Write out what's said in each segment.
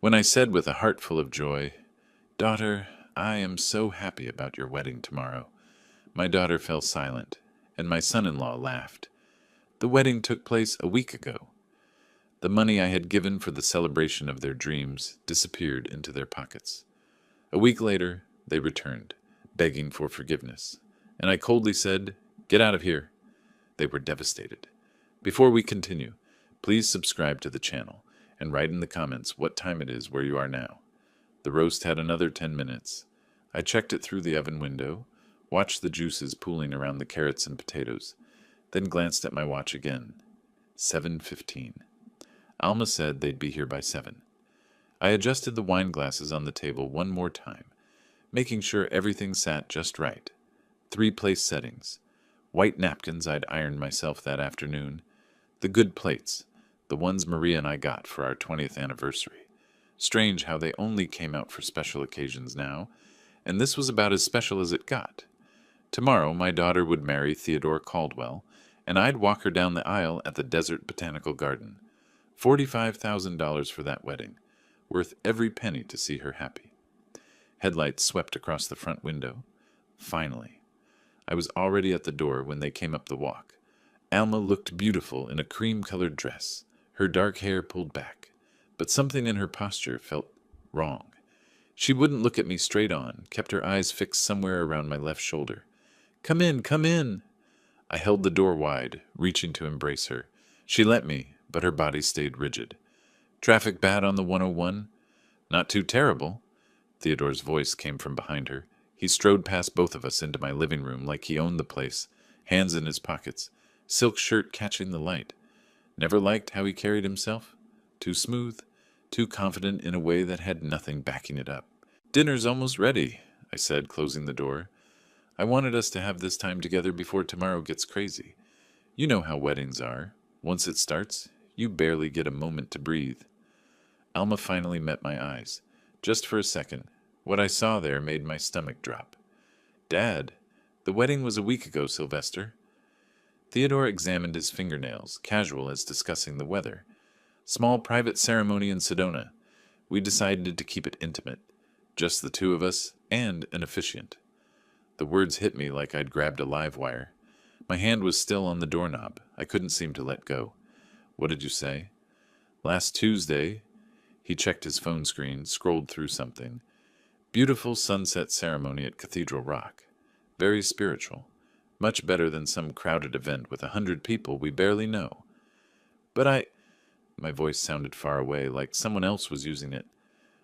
When I said with a heart full of joy, "Daughter, I am so happy about your wedding tomorrow," my daughter fell silent, and my son-in-law laughed. The wedding took place a week ago. The money I had given for the celebration of their dreams disappeared into their pockets. A week later, they returned, begging for forgiveness, and I coldly said, "Get out of here." They were devastated. Before we continue, please subscribe to the channel and write in the comments what time it is where you are now. The roast had another 10 minutes. I checked it through the oven window, watched the juices pooling around the carrots and potatoes, then glanced at my watch again. 7:15. Alma said they'd be here by 7. I adjusted the wine glasses on the table one more time, making sure everything sat just right. 3 place settings. White napkins I'd ironed myself that afternoon. The good plates, the ones Maria and I got for our 20th anniversary. Strange how they only came out for special occasions now, and this was about as special as it got. Tomorrow my daughter would marry Theodore Caldwell, and I'd walk her down the aisle at the Desert Botanical Garden. $45,000 for that wedding, worth every penny to see her happy. Headlights swept across the front window. Finally. I was already at the door when they came up the walk. Alma looked beautiful in a cream-colored dress, her dark hair pulled back, but something in her posture felt wrong. She wouldn't look at me straight on, kept her eyes fixed somewhere around my left shoulder. "Come in, come in!" I held the door wide, reaching to embrace her. She let me, but her body stayed rigid. "Traffic bad on the 101? "Not too terrible." Theodore's voice came from behind her. He strode past both of us into my living room like he owned the place, hands in his pockets, silk shirt catching the light. Never liked how he carried himself. Too smooth, too confident in a way that had nothing backing it up. "Dinner's almost ready," I said, closing the door. "I wanted us to have this time together before tomorrow gets crazy. You know how weddings are. Once it starts, you barely get a moment to breathe." Alma finally met my eyes. Just for a second, what I saw there made my stomach drop. "Dad, the wedding was a week ago, Sylvester." Theodore examined his fingernails, casual as discussing the weather. "Small private ceremony in Sedona. We decided to keep it intimate. Just the two of us and an officiant." The words hit me like I'd grabbed a live wire. My hand was still on the doorknob. I couldn't seem to let go. "What did you say?" "Last Tuesday." He checked his phone screen, scrolled through something. "Beautiful sunset ceremony at Cathedral Rock. Very spiritual. Much better than some crowded event with 100 people we barely know." "But my voice sounded far away, like someone else was using it.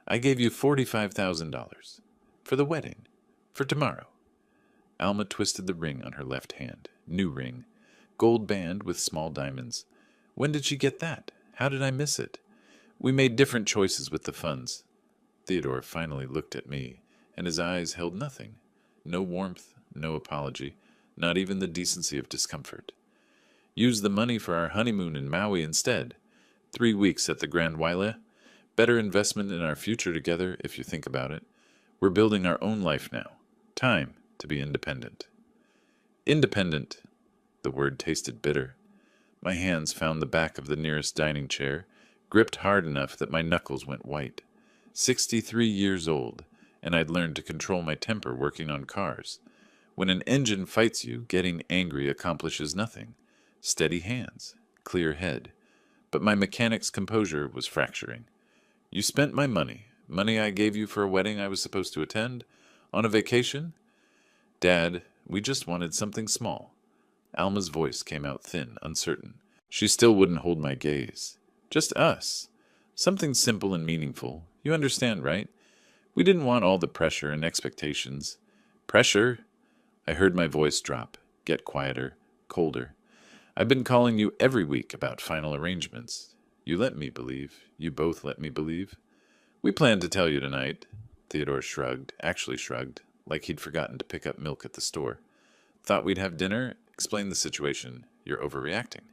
"I gave you $45,000. For the wedding. For tomorrow." Alma twisted the ring on her left hand. New ring. Gold band with small diamonds. "When did she get that? How did I miss it?" "We made different choices with the funds." Theodore finally looked at me, and his eyes held nothing. No warmth, no apology, not even the decency of discomfort. "Use the money for our honeymoon in Maui instead. 3 weeks at the Grand Waile. Better investment in our future together, if you think about it. We're building our own life now. Time to be independent." Independent. The word tasted bitter. My hands found the back of the nearest dining chair, gripped hard enough that my knuckles went white. 63 years old, and I'd learned to control my temper working on cars. When an engine fights you, getting angry accomplishes nothing. Steady hands, clear head. But my mechanic's composure was fracturing. "You spent my money I gave you for a wedding I was supposed to attend, on a vacation?" "Dad, we just wanted something small." Alma's voice came out thin, uncertain. She still wouldn't hold my gaze. "Just us. Something simple and meaningful. You understand, right? We didn't want all the pressure and expectations." "Pressure?" I heard my voice drop, get quieter, colder. "I've been calling you every week about final arrangements. You let me believe. You both let me believe. We planned to tell you tonight." Theodore shrugged, actually shrugged, like he'd forgotten to pick up milk at the store. "Thought we'd have dinner? Explain the situation. You're overreacting."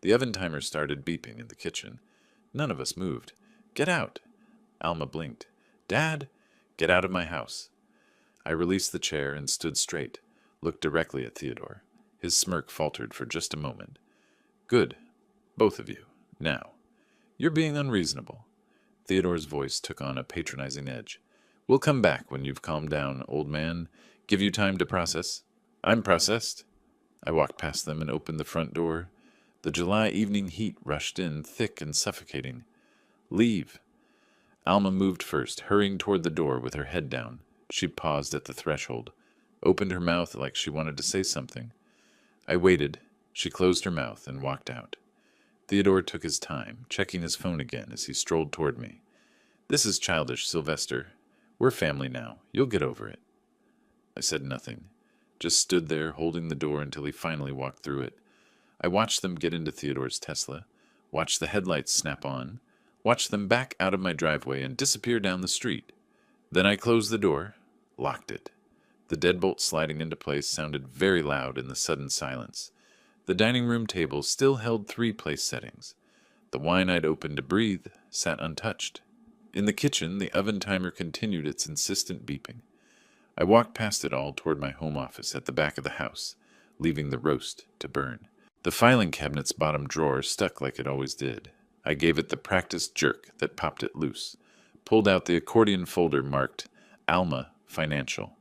The oven timer started beeping in the kitchen. None of us moved. "Get out." Alma blinked. "Dad, get out of my house." I released the chair and stood straight, looked directly at Theodore. His smirk faltered for just a moment. "Good. Both of you. Now, you're being unreasonable." Theodore's voice took on a patronizing edge. We'll come back when you've calmed down, old man. Give you time to process. I'm processed. I walked past them and opened the front door. The July evening heat rushed in, thick and suffocating. Leave. Alma moved first, hurrying toward the door with her head down. She paused at the threshold, opened her mouth like she wanted to say something. I waited. She closed her mouth and walked out. Theodore took his time, checking his phone again as he strolled toward me. This is childish, Sylvester. We're family now. You'll get over it. I said nothing, just stood there holding the door until he finally walked through it. I watched them get into Theodore's Tesla, watched the headlights snap on, watched them back out of my driveway and disappear down the street. Then I closed the door, locked it. The deadbolt sliding into place sounded very loud in the sudden silence. The dining room table still held 3 place settings. The wine I'd opened to breathe sat untouched. In the kitchen, the oven timer continued its insistent beeping. I walked past it all toward my home office at the back of the house, leaving the roast to burn. The filing cabinet's bottom drawer stuck like it always did. I gave it the practiced jerk that popped it loose, pulled out the accordion folder marked Alma Financial.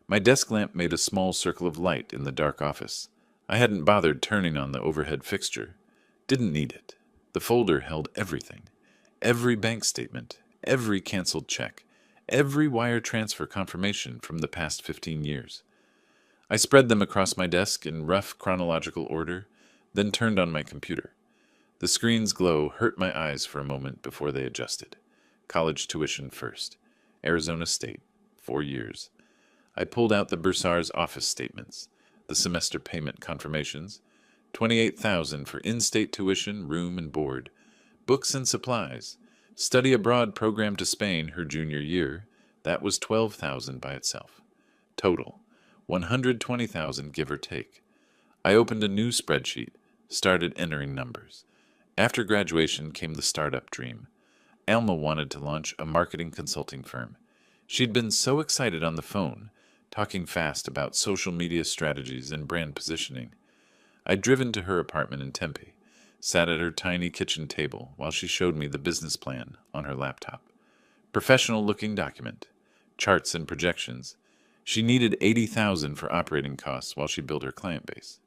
My desk lamp made a small circle of light in the dark office. I hadn't bothered turning on the overhead fixture. Didn't need it. The folder held everything. Every bank statement, every canceled check, every wire transfer confirmation from the past 15 years. I spread them across my desk in rough chronological order, then turned on my computer. The screen's glow hurt my eyes for a moment before they adjusted. College tuition first. Arizona State, 4 years. I pulled out the bursar's office statements, the semester payment confirmations, $28,000 for in-state tuition, room and board, books and supplies, study abroad program to Spain her junior year. That was $12,000 by itself. Total, $120,000 give or take. I opened a new spreadsheet, started entering numbers. After graduation came the startup dream. Alma wanted to launch a marketing consulting firm. She'd been so excited on the phone, talking fast about social media strategies and brand positioning. I'd driven to her apartment in Tempe, sat at her tiny kitchen table while she showed me the business plan on her laptop. Professional-looking document, charts and projections. She needed $80,000 for operating costs while she built her client base.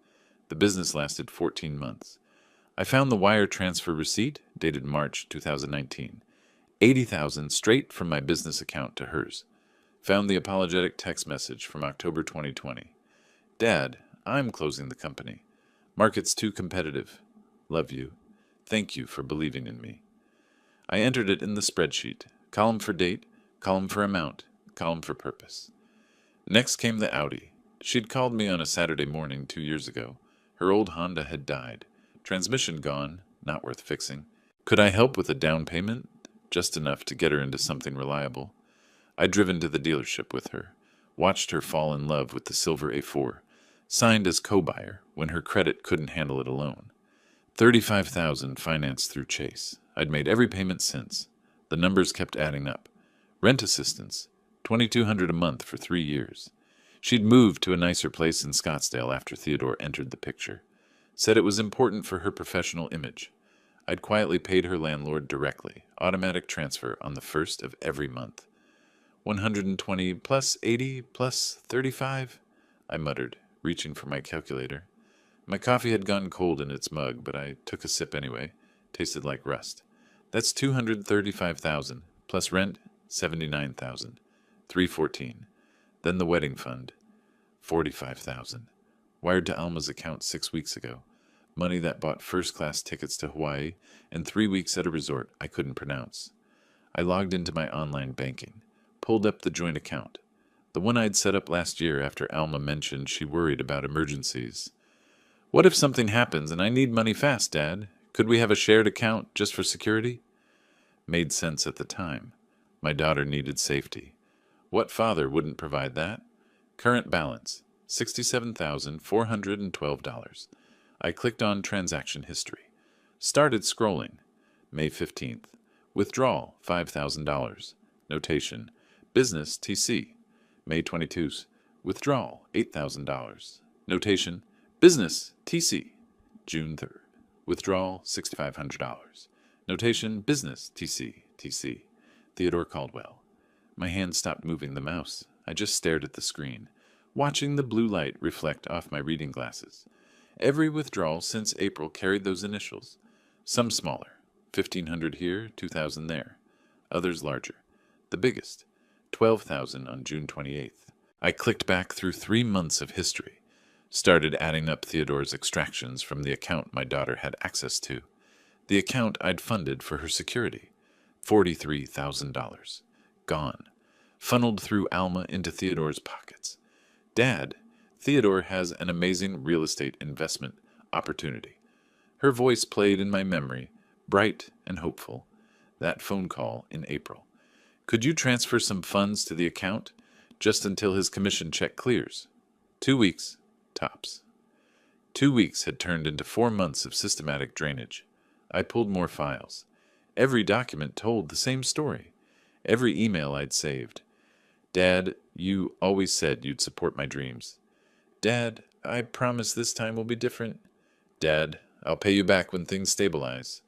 The business lasted 14 months. I found the wire transfer receipt, dated March 2019. $80,000 straight from my business account to hers. Found the apologetic text message from October 2020. Dad, I'm closing the company. Market's too competitive. Love you. Thank you for believing in me. I entered it in the spreadsheet. Column for date, column for amount, column for purpose. Next came the Audi. She'd called me on a Saturday morning 2 years ago. Her old Honda had died. Transmission gone, not worth fixing. Could I help with a down payment? Just enough to get her into something reliable. I'd driven to the dealership with her, watched her fall in love with the silver A4, signed as co-buyer when her credit couldn't handle it alone. $35,000 financed through Chase. I'd made every payment since. The numbers kept adding up. Rent assistance, $2,200 a month for 3 years. She'd moved to a nicer place in Scottsdale after Theodore entered the picture. Said it was important for her professional image. I'd quietly paid her landlord directly, automatic transfer on the first of every month. 120 plus 80 plus 35, I muttered, reaching for my calculator. My coffee had gone cold in its mug, but I took a sip anyway. Tasted like rust. That's $235,000 plus rent, $79,000. $314. Then the wedding fund, $45,000. Wired to Alma's account 6 weeks ago. Money that bought first-class tickets to Hawaii and 3 weeks at a resort I couldn't pronounce. I logged into my online banking, pulled up the joint account, the one I'd set up last year after Alma mentioned she worried about emergencies. What if something happens and I need money fast, Dad? Could we have a shared account just for security? Made sense at the time. My daughter needed safety. What father wouldn't provide that? Current balance, $67,412. I clicked on transaction history. Started scrolling. May 15th. Withdrawal, $5,000. Notation. Business TC. May 22nd. Withdrawal, $8,000. Notation. Business TC. June 3rd. Withdrawal, $6,500. Notation. Business TC. TC. Theodore Caldwell. My hand stopped moving the mouse. I just stared at the screen, watching the blue light reflect off my reading glasses. Every withdrawal since April carried those initials. Some smaller, 1,500 here, 2,000 there. Others larger. The biggest, 12,000 on June 28th. I clicked back through 3 months of history, started adding up Theodore's extractions from the account my daughter had access to, the account I'd funded for her security. $43,000. Gone. Funneled through Alma into Theodore's pockets. Dad, Theodore has an amazing real estate investment opportunity. Her voice played in my memory, bright and hopeful. That phone call in April. Could you transfer some funds to the account, just until his commission check clears? 2 weeks, tops. 2 weeks had turned into 4 months of systematic drainage. I pulled more files. Every document told the same story. Every email I'd saved. Dad, you always said you'd support my dreams. Dad, I promise this time will be different. Dad, I'll pay you back when things stabilize.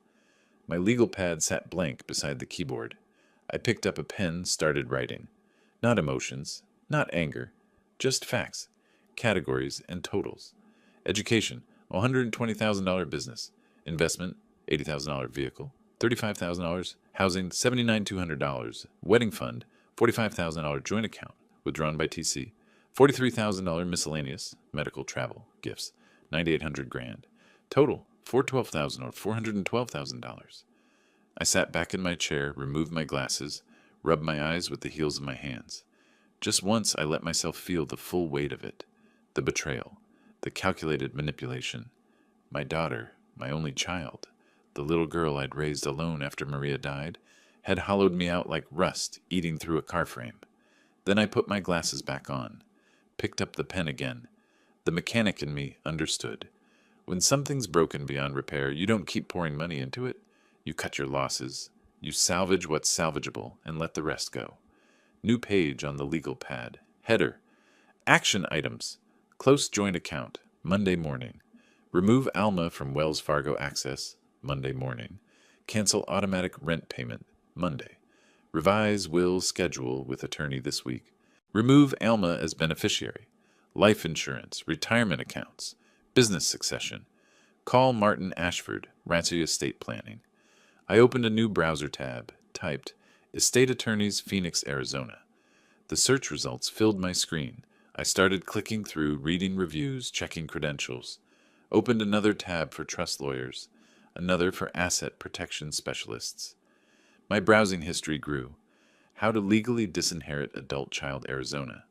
My legal pad sat blank beside the keyboard. I picked up a pen, started writing. Not emotions, not anger, just facts, categories, and totals. Education, $120,000 business. Investment, $80,000 vehicle. $35,000. Housing, $79,200. Wedding fund, $45,000 joint account, withdrawn by TC. $43,000 miscellaneous, medical, travel, gifts, $9,800 grand. Total, $412,000 or $412,000. I sat back in my chair, removed my glasses, rubbed my eyes with the heels of my hands. Just once I let myself feel the full weight of it. The betrayal, the calculated manipulation. My daughter, my only child, the little girl I'd raised alone after Maria died, had hollowed me out like rust eating through a car frame. Then I put my glasses back on, picked up the pen again. The mechanic in me understood. When something's broken beyond repair, you don't keep pouring money into it. You cut your losses. You salvage what's salvageable and let the rest go. New page on the legal pad. Header. Action items. Close joint account. Monday morning. Remove Alma from Wells Fargo Access. Monday morning. Cancel automatic rent payment. Monday. Revise will schedule with attorney this week. Remove Alma as beneficiary. Life insurance. Retirement accounts. Business succession. Call Martin Ashford. Rancy Estate Planning. I opened a new browser tab. Typed Estate Attorneys, Phoenix, Arizona. The search results filled my screen. I started clicking through, reading reviews, checking credentials. Opened another tab for trust lawyers. Another for asset protection specialists. My browsing history grew. How to legally disinherit adult child, Arizona.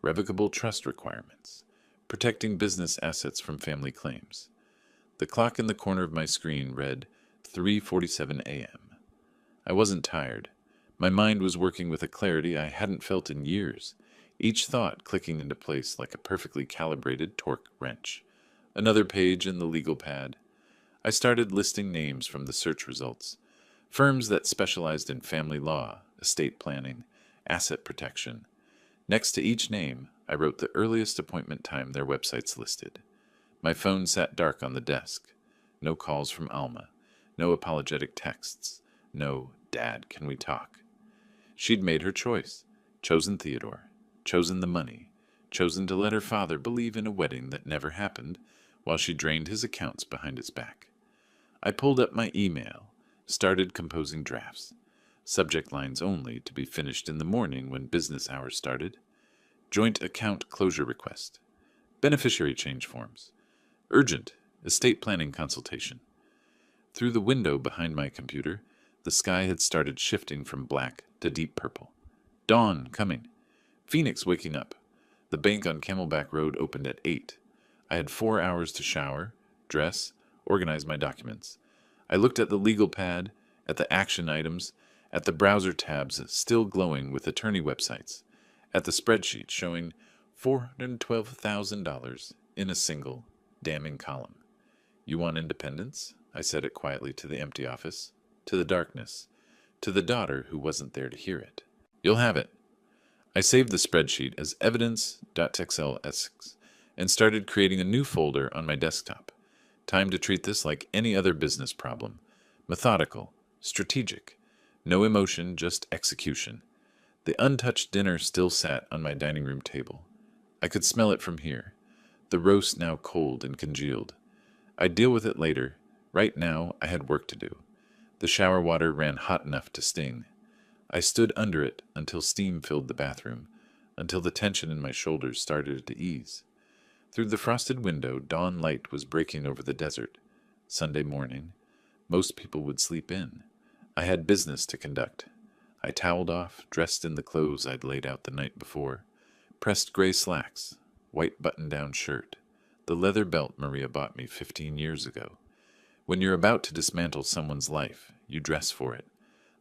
Revocable trust requirements. Protecting business assets from family claims. The clock in the corner of my screen read 3:47 a.m. I wasn't tired. My mind was working with a clarity I hadn't felt in years, each thought clicking into place like a perfectly calibrated torque wrench. Another page in the legal pad. I started listing names from the search results. Firms that specialized in family law, estate planning, asset protection. Next to each name, I wrote the earliest appointment time their websites listed. My phone sat dark on the desk. No calls from Alma. No apologetic texts. No, Dad, can we talk? She'd made her choice. Chosen Theodore. Chosen the money. Chosen to let her father believe in a wedding that never happened, while she drained his accounts behind his back. I pulled up my email, started composing drafts. Subject lines only, to be finished in the morning when business hours started. Joint account closure request. Beneficiary change forms. Urgent, estate planning consultation. Through the window behind my computer, the sky had started shifting from black to deep purple. Dawn coming. Phoenix waking up. The bank on Camelback Road opened at 8. I had 4 hours to shower, dress, organize my documents. I looked at the legal pad, at the action items, at the browser tabs still glowing with attorney websites, at the spreadsheet showing $412,000 in a single, damning column. You want independence? I said it quietly to the empty office, to the darkness, to the daughter who wasn't there to hear it. You'll have it. I saved the spreadsheet as evidence.xlsx and started creating a new folder on my desktop. Time to treat this like any other business problem. Methodical, strategic. No emotion, just execution. The untouched dinner still sat on my dining room table. I could smell it from here, the roast now cold and congealed. I'd deal with it later. Right now, I had work to do. The shower water ran hot enough to sting. I stood under it until steam filled the bathroom, until the tension in my shoulders started to ease. Through the frosted window, dawn light was breaking over the desert. Sunday morning. Most people would sleep in. I had business to conduct. I toweled off, dressed in the clothes I'd laid out the night before. Pressed gray slacks, white button-down shirt, the leather belt Maria bought me 15 years ago. When you're about to dismantle someone's life, you dress for it.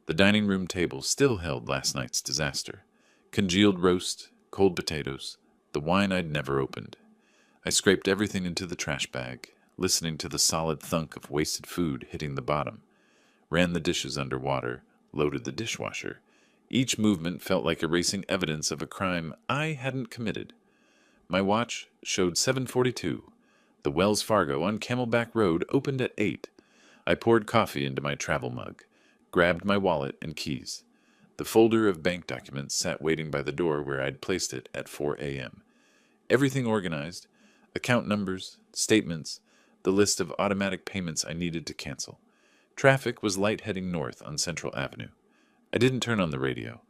The dining room table still held last night's disaster. Congealed roast, cold potatoes, the wine I'd never opened. I scraped everything into the trash bag, listening to the solid thunk of wasted food hitting the bottom. Ran the dishes under water, loaded the dishwasher. Each movement felt like erasing evidence of a crime I hadn't committed. My watch showed 7:42. The Wells Fargo on Camelback Road opened at 8. I poured coffee into my travel mug, grabbed my wallet and keys. The folder of bank documents sat waiting by the door where I'd placed it at 4 a.m. Everything organized, account numbers, statements, the list of automatic payments I needed to cancel. Traffic was light heading north on Central Avenue. I didn't turn on the radio.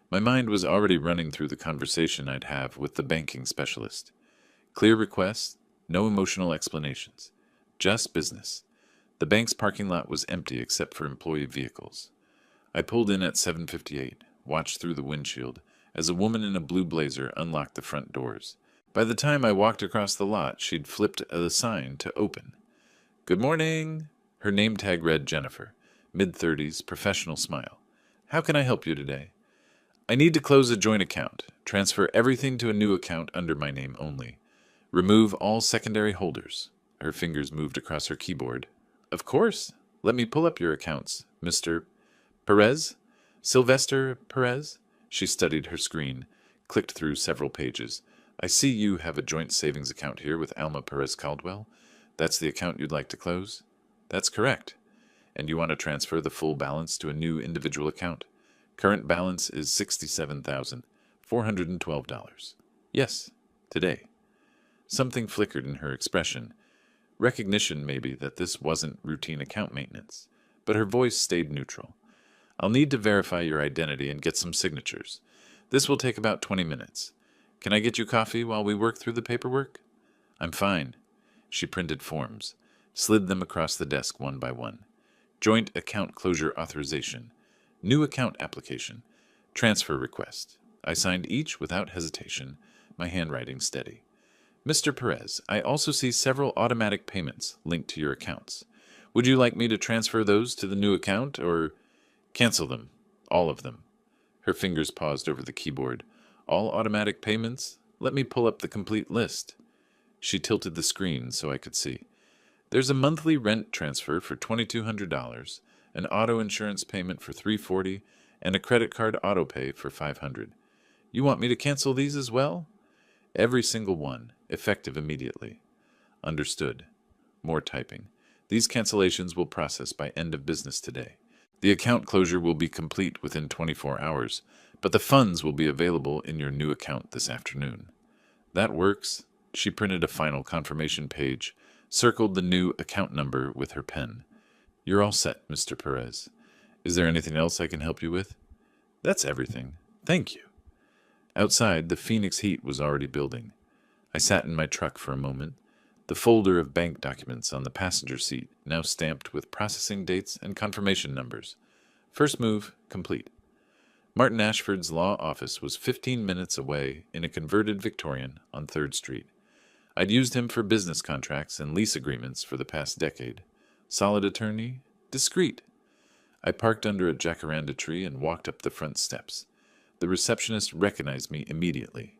My mind was already running through the conversation I'd have with the banking specialist. Clear requests, no emotional explanations. Just business. The bank's parking lot was empty except for employee vehicles. I pulled in at 7:58, watched through the windshield, as a woman in a blue blazer unlocked the front doors. By the time I walked across the lot, she'd flipped the sign to open. "Good morning." Her name tag read Jennifer, mid-30s, professional smile. "How can I help you today?" "I need to close a joint account. Transfer everything to a new account under my name only. Remove all secondary holders." Her fingers moved across her keyboard. "Of course. Let me pull up your accounts, Mr. Perez? Sylvester Perez?" She studied her screen, clicked through several pages. "I see you have a joint savings account here with Alma Perez Caldwell. That's the account you'd like to close?" "That's correct." "And you want to transfer the full balance to a new individual account? Current balance is $67,412. "Yes, today." Something flickered in her expression. Recognition, maybe, that this wasn't routine account maintenance. But her voice stayed neutral. "I'll need to verify your identity and get some signatures. This will take about 20 minutes. Can I get you coffee while we work through the paperwork?" "I'm fine." She printed forms, slid them across the desk one by one. Joint account closure authorization. New account application. Transfer request. I signed each without hesitation, my handwriting steady. "Mr. Perez, I also see several automatic payments linked to your accounts. Would you like me to transfer those to the new account, or cancel them? All of them." Her fingers paused over the keyboard. "All automatic payments? Let me pull up the complete list." She tilted the screen so I could see. "There's a monthly rent transfer for $2,200, an auto insurance payment for $340, and a credit card auto pay for $500. You want me to cancel these as well?" "Every single one, effective immediately." "Understood." More typing. "These cancellations will process by end of business today. The account closure will be complete within 24 hours, but the funds will be available in your new account this afternoon." "That works." She printed a final confirmation page, circled the new account number with her pen. "You're all set, Mr. Perez. Is there anything else I can help you with?" "That's everything. Thank you." Outside, the Phoenix heat was already building. I sat in my truck for a moment, the folder of bank documents on the passenger seat now stamped with processing dates and confirmation numbers. First move complete. Martin Ashford's law office was 15 minutes away in a converted Victorian on 3rd Street. I'd used him for business contracts and lease agreements for the past decade. Solid attorney, discreet. I parked under a jacaranda tree and walked up the front steps. The receptionist recognized me immediately.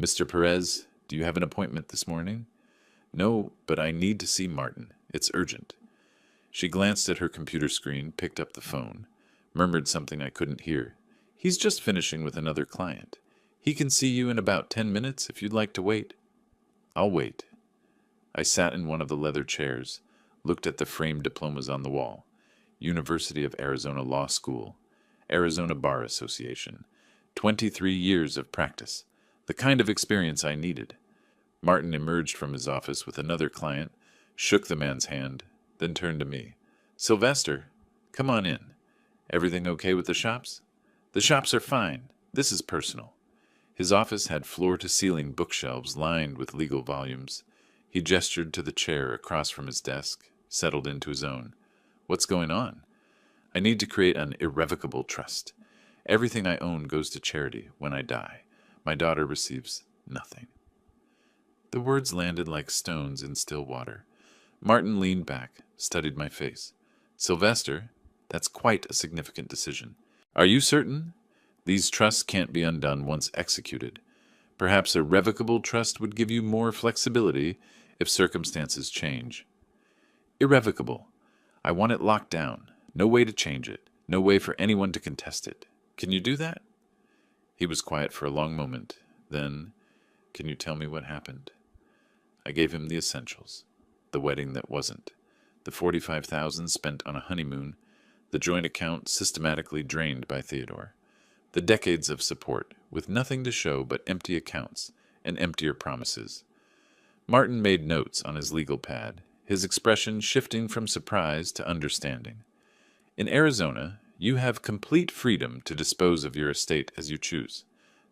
"Mr. Perez, do you have an appointment this morning?" "No, but I need to see Martin. It's urgent." She glanced at her computer screen, picked up the phone, murmured something I couldn't hear. "He's just finishing with another client. He can see you in about 10 minutes if you'd like to wait." "I'll wait." I sat in one of the leather chairs, looked at the framed diplomas on the wall. University of Arizona Law School. Arizona Bar Association. 23 years of practice. The kind of experience I needed. Martin emerged from his office with another client, shook the man's hand, then turned to me. Sylvester, come on in. Everything okay with the shops? The shops are fine. This is personal. His office had floor-to-ceiling bookshelves lined with legal volumes. He gestured to the chair across from his desk, settled into his own. What's going on? I need to create an irrevocable trust. Everything I own goes to charity when I die. My daughter receives nothing. The words landed like stones in still water. Martin leaned back, studied my face. Sylvester, that's quite a significant decision. Are you certain? These trusts can't be undone once executed. Perhaps a revocable trust would give you more flexibility if circumstances change. Irrevocable. I want it locked down. No way to change it. No way for anyone to contest it. Can you do that? He was quiet for a long moment. Then, can you tell me what happened? I gave him the essentials. The wedding that wasn't. The $45,000 spent on a honeymoon. The joint account systematically drained by Theodore. The decades of support, with nothing to show but empty accounts and emptier promises. Martin made notes on his legal pad, his expression shifting from surprise to understanding. In Arizona, you have complete freedom to dispose of your estate as you choose.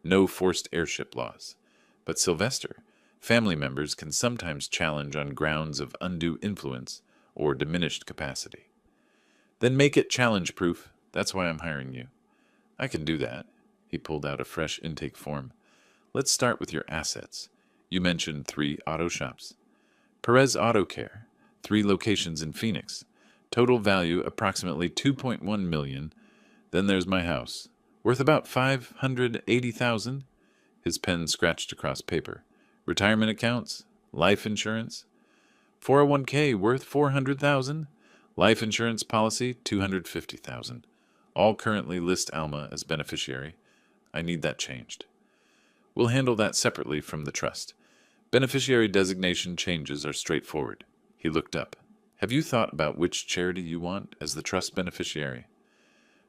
No forced heirship laws. But Sylvester, family members can sometimes challenge on grounds of undue influence or diminished capacity. Then make it challenge-proof. That's why I'm hiring you. I can do that. He pulled out a fresh intake form. Let's start with your assets. You mentioned 3 auto shops. Perez Auto Care, 3 locations in Phoenix. Total value approximately $2.1 million. Then there's my house, worth about $580,000. His pen scratched across paper. Retirement accounts, life insurance. 401k worth $400,000. Life insurance policy $250,000. All currently list Alma as beneficiary. I need that changed. We'll handle that separately from the trust. Beneficiary designation changes are straightforward. He looked up. Have you thought about which charity you want as the trust beneficiary?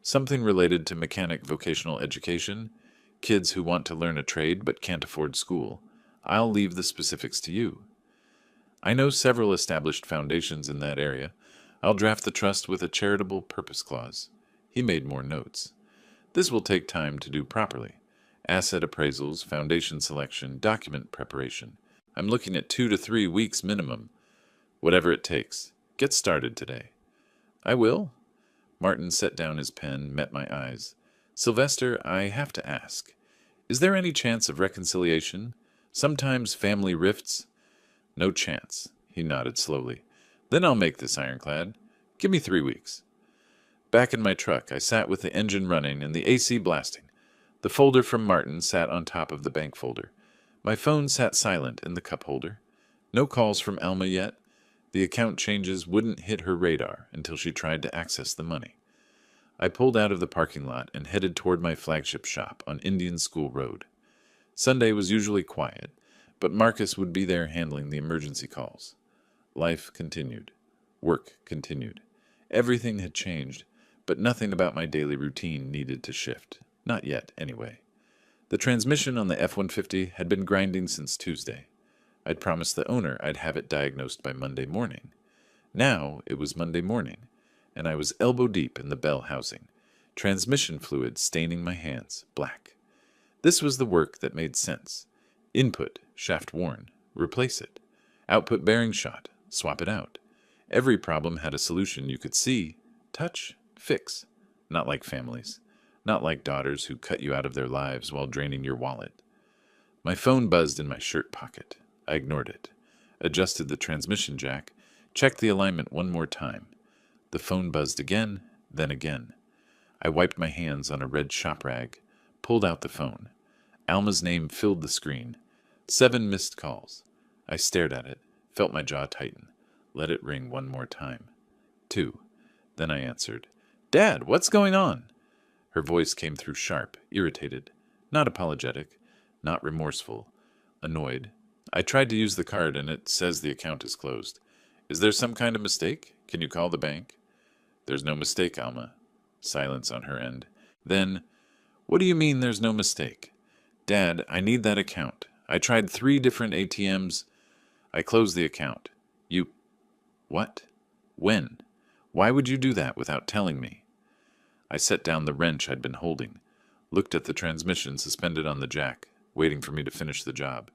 Something related to mechanic vocational education, kids who want to learn a trade but can't afford school. I'll leave the specifics to you. I know several established foundations in that area. I'll draft the trust with a charitable purpose clause. He made more notes. This will take time to do properly. Asset appraisals, foundation selection, document preparation. I'm looking at 2 to 3 weeks minimum. Whatever it takes. Get started today. I will. Martin set down his pen, met my eyes. Sylvester, I have to ask. Is there any chance of reconciliation? Sometimes family rifts? No chance. He nodded slowly. Then I'll make this ironclad. Give me 3 weeks. Back in my truck, I sat with the engine running and the AC blasting. The folder from Martin sat on top of the bank folder. My phone sat silent in the cup holder. No calls from Alma yet. The account changes wouldn't hit her radar until she tried to access the money. I pulled out of the parking lot and headed toward my flagship shop on Indian School Road. Sunday was usually quiet, but Marcus would be there handling the emergency calls. Life continued. Work continued. Everything had changed, but nothing about my daily routine needed to shift. Not yet, anyway. The transmission on the F-150 had been grinding since Tuesday. I'd promised the owner I'd have it diagnosed by Monday morning. Now it was Monday morning, and I was elbow-deep in the bell housing, transmission fluid staining my hands black. This was the work that made sense. Input, shaft worn, replace it. Output bearing shot, swap it out. Every problem had a solution you could see, touch, fix. Not like families. Not like daughters who cut you out of their lives while draining your wallet. My phone buzzed in my shirt pocket. I ignored it. Adjusted the transmission jack. Checked the alignment one more time. The phone buzzed again, then again. I wiped my hands on a red shop rag. Pulled out the phone. Alma's name filled the screen. 7 missed calls. I stared at it. Felt my jaw tighten. Let it ring one more time. 2. Then I answered. Dad, what's going on? Her voice came through sharp, irritated. Not apologetic. Not remorseful. Annoyed. I tried to use the card and it says the account is closed. Is there some kind of mistake? Can you call the bank? There's no mistake, Alma. Silence on her end. Then, what do you mean there's no mistake? Dad, I need that account. I tried 3 different ATMs. I closed the account. You. What? When? Why would you do that without telling me? I set down the wrench I'd been holding, looked at the transmission suspended on the jack, waiting for me to finish the job.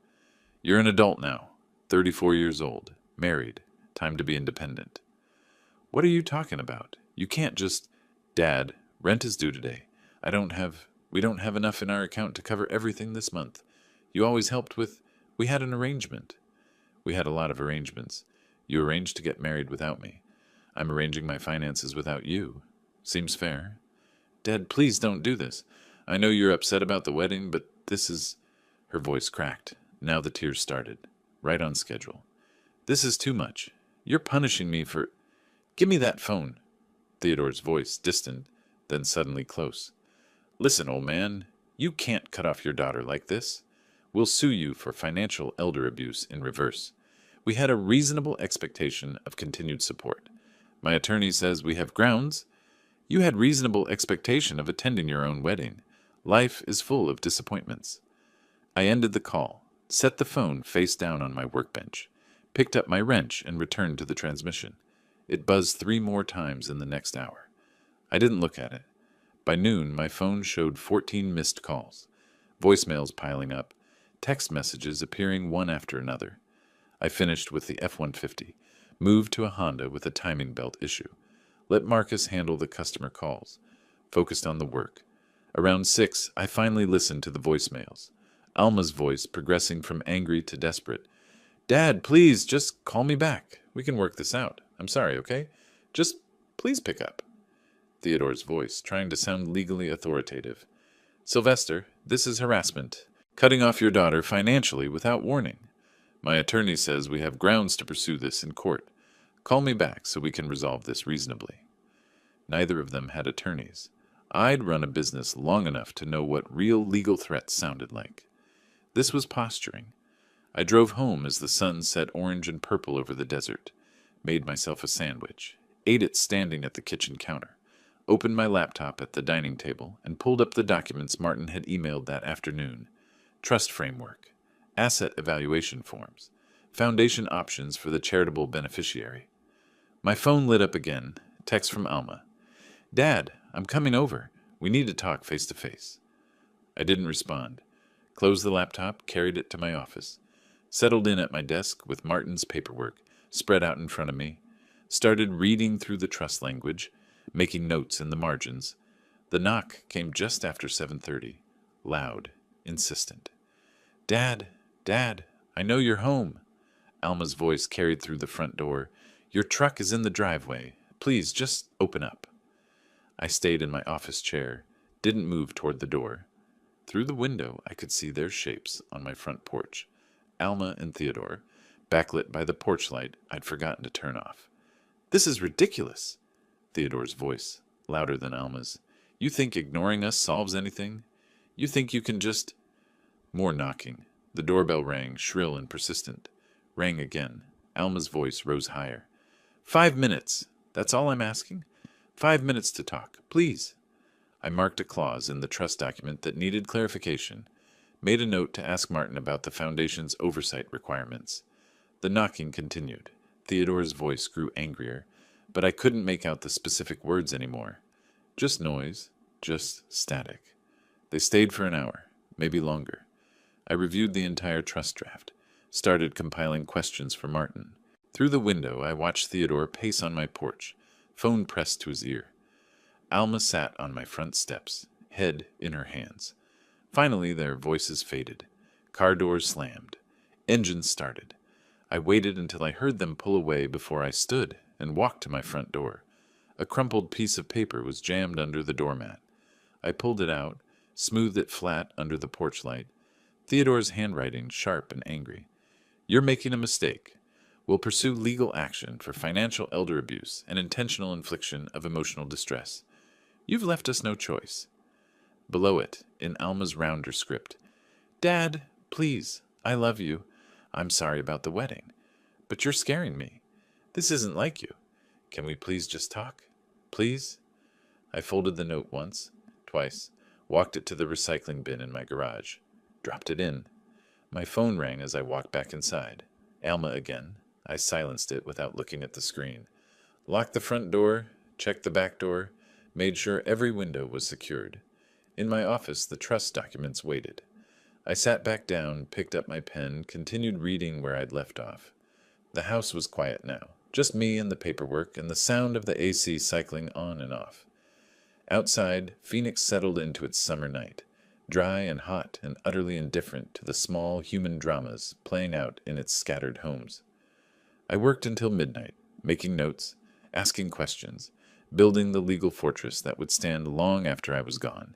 You're an adult now, 34 years old, married, time to be independent. What are you talking about? You can't just... Dad, rent is due today. We don't have enough in our account to cover everything this month. You always helped with... We had an arrangement. We had a lot of arrangements. You arranged to get married without me. I'm arranging my finances without you. Seems fair. Dad, please don't do this. I know you're upset about the wedding, but this is... Her voice cracked. Now the tears started. Right on schedule. This is too much. You're punishing me for... Give me that phone. Theodore's voice, distant, then suddenly close. Listen, old man, you can't cut off your daughter like this. We'll sue you for financial elder abuse in reverse. We had a reasonable expectation of continued support. My attorney says we have grounds. You had reasonable expectation of attending your own wedding. Life is full of disappointments. I ended the call, set the phone face down on my workbench, picked up my wrench and returned to the transmission. It buzzed 3 more times in the next hour. I didn't look at it. By noon, my phone showed 14 missed calls, voicemails piling up, text messages appearing one after another. I finished with the F-150, moved to a Honda with a timing belt issue, let Marcus handle the customer calls, focused on the work. Around 6, I finally listened to the voicemails. Alma's voice progressing from angry to desperate. Dad, please, just call me back. We can work this out. I'm sorry, okay? Just please pick up. Theodore's voice, trying to sound legally authoritative. Sylvester, this is harassment. Cutting off your daughter financially without warning. My attorney says we have grounds to pursue this in court. Call me back so we can resolve this reasonably. Neither of them had attorneys. I'd run a business long enough to know what real legal threats sounded like. This was posturing. I drove home as the sun set orange and purple over the desert, made myself a sandwich, ate it standing at the kitchen counter, opened my laptop at the dining table, and pulled up the documents Martin had emailed that afternoon. Trust framework, asset evaluation forms, foundation options for the charitable beneficiary. My phone lit up again, text from Alma. Dad, I'm coming over. We need to talk face to face. I didn't respond. Closed the laptop, carried it to my office. Settled in at my desk with Martin's paperwork spread out in front of me. Started reading through the trust language, making notes in the margins. The knock came just after 7:30. Loud, insistent. Dad, Dad, I know you're home. Alma's voice carried through the front door. Your truck is in the driveway. Please, just open up. I stayed in my office chair, didn't move toward the door. Through the window, I could see their shapes on my front porch. Alma and Theodore, backlit by the porch light I'd forgotten to turn off. This is ridiculous. Theodore's voice, louder than Alma's. You think ignoring us solves anything? You think you can just... More knocking. The doorbell rang, shrill and persistent. Rang again. Alma's voice rose higher. 5 minutes. That's all I'm asking. 5 minutes to talk, please. I marked a clause in the trust document that needed clarification, made a note to ask Martin about the Foundation's oversight requirements. The knocking continued. Theodore's voice grew angrier, but I couldn't make out the specific words anymore. Just noise, just static. They stayed for an hour, maybe longer. I reviewed the entire trust draft, started compiling questions for Martin. Through the window, I watched Theodore pace on my porch, phone pressed to his ear. Alma sat on my front steps, head in her hands. Finally, their voices faded. Car doors slammed. Engines started. I waited until I heard them pull away before I stood and walked to my front door. A crumpled piece of paper was jammed under the doormat. I pulled it out, smoothed it flat under the porch light. Theodore's handwriting sharp and angry. You're making a mistake. We'll pursue legal action for financial elder abuse and intentional infliction of emotional distress. You've left us no choice. Below it, in Alma's rounder script, Dad, please, I love you. I'm sorry about the wedding, but you're scaring me. This isn't like you. Can we please just talk? Please? I folded the note once, twice, walked it to the recycling bin in my garage, dropped it in. My phone rang as I walked back inside. Alma again. I silenced it without looking at the screen. Locked the front door, checked the back door, made sure every window was secured. In my office, the trust documents waited. I sat back down, picked up my pen, continued reading where I'd left off. The house was quiet now, just me and the paperwork and the sound of the AC cycling on and off. Outside, Phoenix settled into its summer night, dry and hot and utterly indifferent to the small human dramas playing out in its scattered homes. I worked until midnight, making notes, asking questions, building the legal fortress that would stand long after I was gone.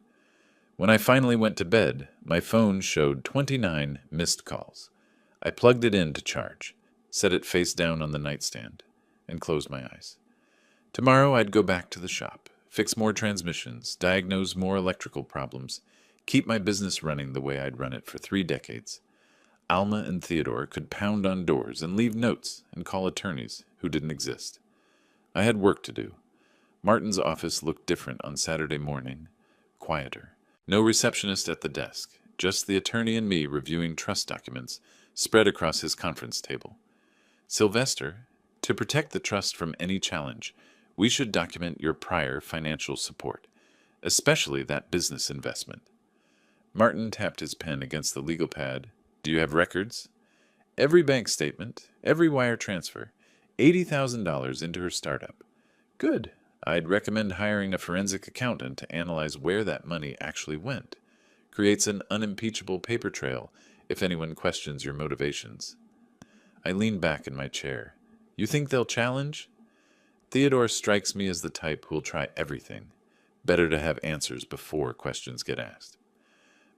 When I finally went to bed, my phone showed 29 missed calls. I plugged it in to charge, set it face down on the nightstand, and closed my eyes. Tomorrow I'd go back to the shop, fix more transmissions, diagnose more electrical problems, keep my business running the way I'd run it for 3 decades. Alma and Theodore could pound on doors and leave notes and call attorneys who didn't exist. I had work to do. Martin's office looked different on Saturday morning, quieter. No receptionist at the desk, just the attorney and me reviewing trust documents spread across his conference table. Sylvester, to protect the trust from any challenge, we should document your prior financial support, especially that business investment. Martin tapped his pen against the legal pad. Do you have records? Every bank statement, every wire transfer, $80,000 into her startup. Good. I'd recommend hiring a forensic accountant to analyze where that money actually went. Creates an unimpeachable paper trail if anyone questions your motivations. I leaned back in my chair. You think they'll challenge? Theodore strikes me as the type who'll try everything. Better to have answers before questions get asked.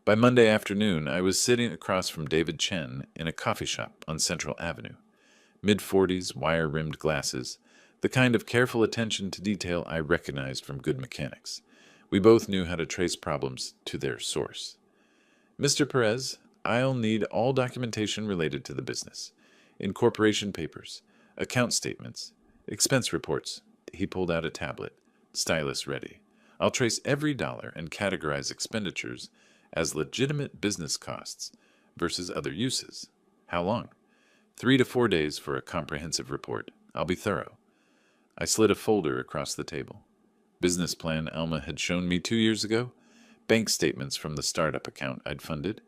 By Monday afternoon, I was sitting across from David Chen in a coffee shop on Central Avenue. Mid-40s, wire-rimmed glasses, the kind of careful attention to detail I recognized from good mechanics. We both knew how to trace problems to their source. Mr. Perez, I'll need all documentation related to the business. Incorporation papers, account statements, expense reports. He pulled out a tablet, stylus ready. I'll trace every dollar and categorize expenditures as legitimate business costs versus other uses. How long? 3 to 4 days for a comprehensive report. I'll be thorough. I slid a folder across the table. Business plan Alma had shown me 2 years ago, bank statements from the startup account I'd funded,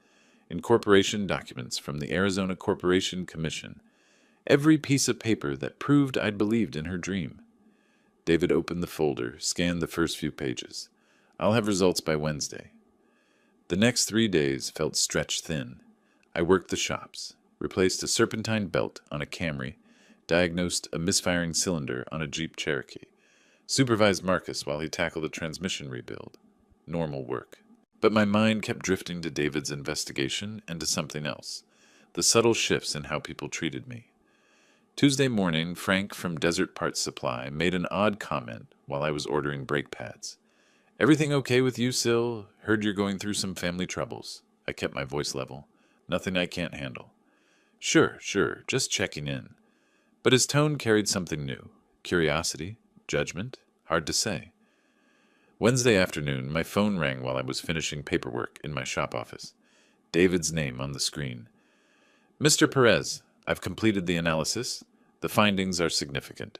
incorporation documents from the Arizona Corporation Commission, every piece of paper that proved I'd believed in her dream. David opened the folder, scanned the first few pages. I'll have results by Wednesday. The next 3 days felt stretched thin. I worked the shops, replaced a serpentine belt on a Camry, diagnosed a misfiring cylinder on a Jeep Cherokee, supervised Marcus while he tackled a transmission rebuild. Normal work. But my mind kept drifting to David's investigation and to something else, the subtle shifts in how people treated me. Tuesday morning, Frank from Desert Parts Supply made an odd comment while I was ordering brake pads. Everything okay with you, Sil? Heard you're going through some family troubles. I kept my voice level. Nothing I can't handle. Sure, just checking in. But his tone carried something new. Curiosity, judgment, hard to say. Wednesday afternoon, my phone rang while I was finishing paperwork in my shop office. David's name on the screen. Mr. Perez, I've completed the analysis. The findings are significant.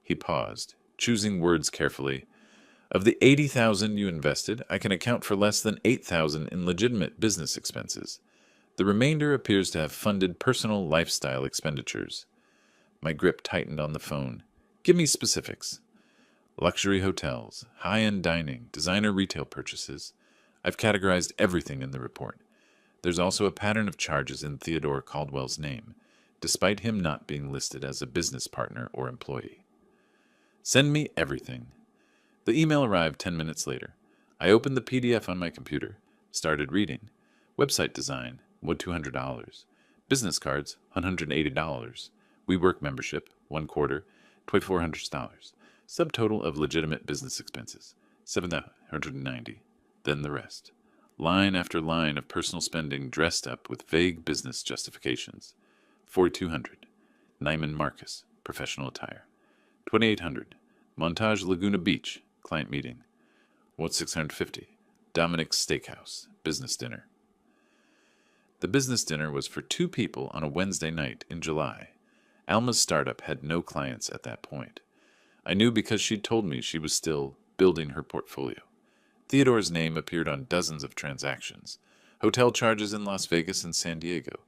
He paused, choosing words carefully. Of the $80,000 you invested, I can account for less than $8,000 in legitimate business expenses. The remainder appears to have funded personal lifestyle expenditures. My grip tightened on the phone. Give me specifics. Luxury hotels, high-end dining, designer retail purchases. I've categorized everything in the report. There's also a pattern of charges in Theodore Caldwell's name, despite him not being listed as a business partner or employee. Send me everything. The email arrived 10 minutes later. I opened the PDF on my computer, started reading. Website design, would $200. Business cards, $180. WeWork membership, 1 quarter, $2,400. Subtotal of legitimate business expenses, $790. Then the rest. Line after line of personal spending dressed up with vague business justifications. $4,200. Nyman Marcus, professional attire. $2,800. Montage Laguna Beach, client meeting. What's $650? Dominic's Steakhouse, business dinner. The business dinner was for 2 people on a Wednesday night in July. Alma's startup had no clients at that point. I knew because she'd told me she was still building her portfolio. Theodore's name appeared on dozens of transactions. Hotel charges in Las Vegas and San Diego.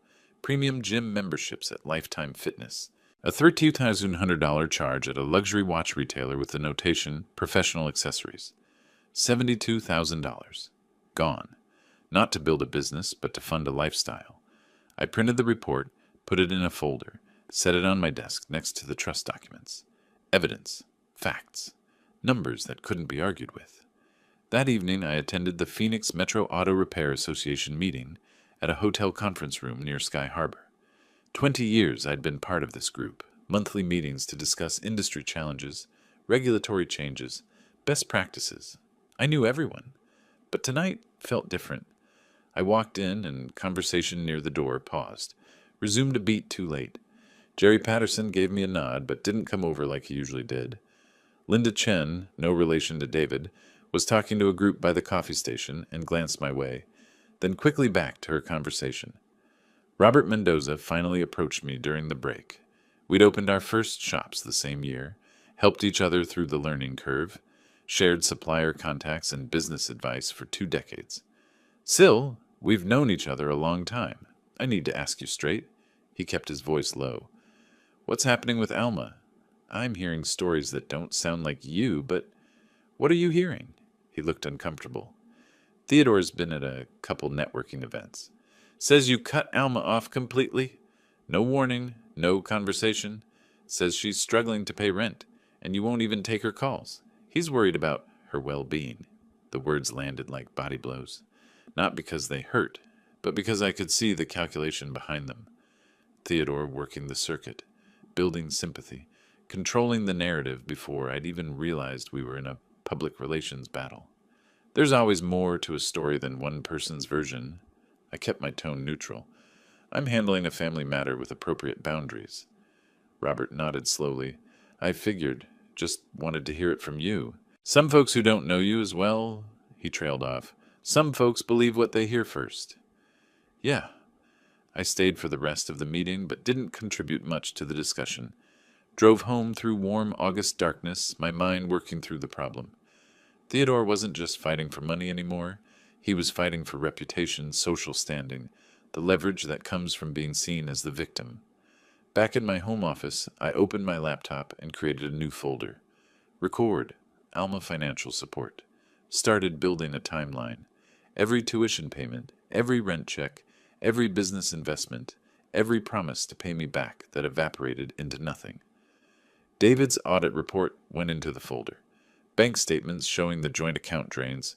Premium gym memberships at Lifetime Fitness. A $13,100 charge at a luxury watch retailer with the notation Professional Accessories. $72,000. Gone. Not to build a business, but to fund a lifestyle. I printed the report, put it in a folder, set it on my desk next to the trust documents. Evidence. Facts. Numbers that couldn't be argued with. That evening I attended the Phoenix Metro Auto Repair Association meeting at a hotel conference room near Sky Harbor. 20 years I'd been part of this group, monthly meetings to discuss industry challenges, regulatory changes, best practices. I knew everyone, but tonight felt different. I walked in and conversation near the door paused, resumed a beat too late. Jerry Patterson gave me a nod but didn't come over like he usually did. Linda Chen, no relation to David, was talking to a group by the coffee station and glanced my way, then quickly back to her conversation. Robert Mendoza finally approached me during the break. We'd opened our first shops the same year, helped each other through the learning curve, shared supplier contacts and business advice for 2 decades. Sil, we've known each other a long time. I need to ask you straight. He kept his voice low. What's happening with Alma? I'm hearing stories that don't sound like you, but what are you hearing? He looked uncomfortable. Theodore's been at a couple networking events. Says you cut Alma off completely. No warning, no conversation. Says she's struggling to pay rent, and you won't even take her calls. He's worried about her well-being. The words landed like body blows. Not because they hurt, but because I could see the calculation behind them. Theodore working the circuit, building sympathy, controlling the narrative before I'd even realized we were in a public relations battle. There's always more to a story than one person's version. I kept my tone neutral. I'm handling a family matter with appropriate boundaries. Robert nodded slowly. I figured. Just wanted to hear it from you. Some folks who don't know you as well, he trailed off. Some folks believe what they hear first. Yeah. I stayed for the rest of the meeting, but didn't contribute much to the discussion. Drove home through warm August darkness, my mind working through the problem. Theodore wasn't just fighting for money anymore. He was fighting for reputation, social standing, the leverage that comes from being seen as the victim. Back in my home office, I opened my laptop and created a new folder. Record, Alma Financial Support. Started building a timeline. Every tuition payment, every rent check, every business investment, every promise to pay me back that evaporated into nothing. David's audit report went into the folder. Bank statements showing the joint account drains,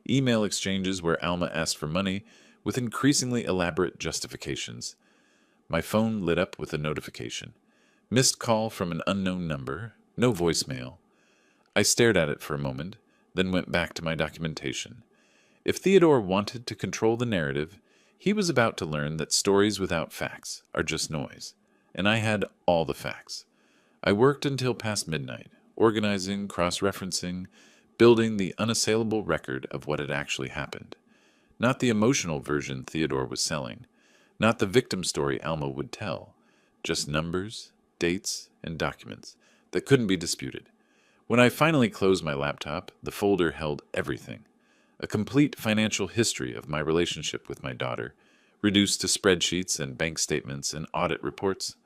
email exchanges where Alma asked for money with increasingly elaborate justifications. My phone lit up with a notification. Missed call from an unknown number, no voicemail. I stared at it for a moment, then went back to my documentation. If Theodore wanted to control the narrative, he was about to learn that stories without facts are just noise, and I had all the facts. I worked until past midnight, organizing, cross-referencing, building the unassailable record of what had actually happened. Not the emotional version Theodore was selling, not the victim story Alma would tell, just numbers, dates, and documents that couldn't be disputed. When I finally closed my laptop, the folder held everything. A complete financial history of my relationship with my daughter, reduced to spreadsheets and bank statements and audit reports.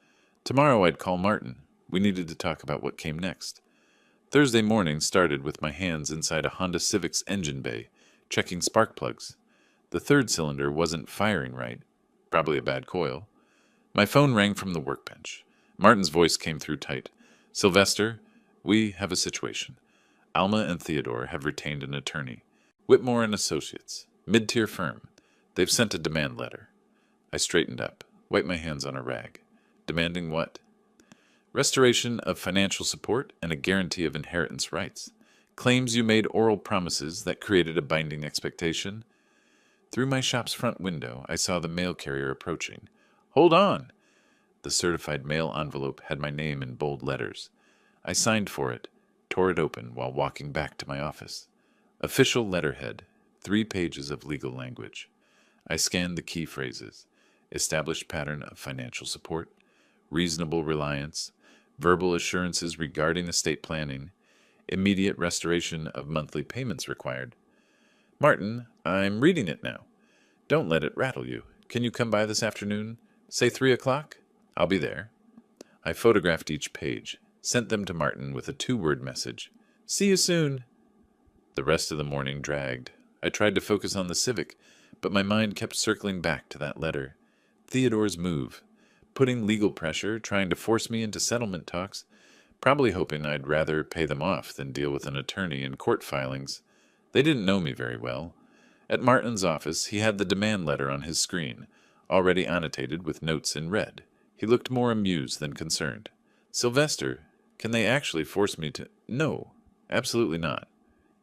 Tomorrow I'd call Martin. We needed to talk about what came next. Thursday morning started with my hands inside a Honda Civic's engine bay, checking spark plugs. The third cylinder wasn't firing right. Probably a bad coil. My phone rang from the workbench. Martin's voice came through tight. Sylvester, we have a situation. Alma and Theodore have retained an attorney. Whitmore and Associates, mid-tier firm. They've sent a demand letter. I straightened up, wiped my hands on a rag. Demanding what? Restoration of financial support and a guarantee of inheritance rights. Claims you made oral promises that created a binding expectation. Through my shop's front window, I saw the mail carrier approaching. Hold on! The certified mail envelope had my name in bold letters. I signed for it, tore it open while walking back to my office. Official letterhead, 3 pages of legal language. I scanned the key phrases: established pattern of financial support, reasonable reliance, verbal assurances regarding estate planning, immediate restoration of monthly payments required. Martin, I'm reading it now. Don't let it rattle you. Can you come by this afternoon? Say 3 o'clock? I'll be there. I photographed each page, sent them to Martin with a 2-word message. See you soon. The rest of the morning dragged. I tried to focus on the Civic, but my mind kept circling back to that letter. Theodore's move, putting legal pressure, trying to force me into settlement talks, probably hoping I'd rather pay them off than deal with an attorney and court filings. They didn't know me very well. At Martin's office, he had the demand letter on his screen, already annotated with notes in red. He looked more amused than concerned. Sylvester, can they actually force me to— No, absolutely not.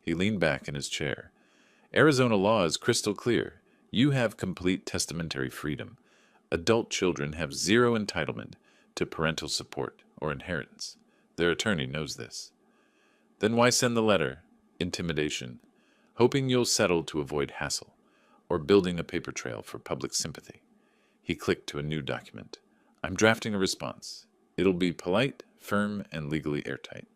He leaned back in his chair. Arizona law is crystal clear. You have complete testamentary freedom. Adult children have 0 entitlement to parental support or inheritance. Their attorney knows this. Then why send the letter? Intimidation. Hoping you'll settle to avoid hassle, or building a paper trail for public sympathy. He clicked to a new document. I'm drafting a response. It'll be polite, firm, and legally airtight.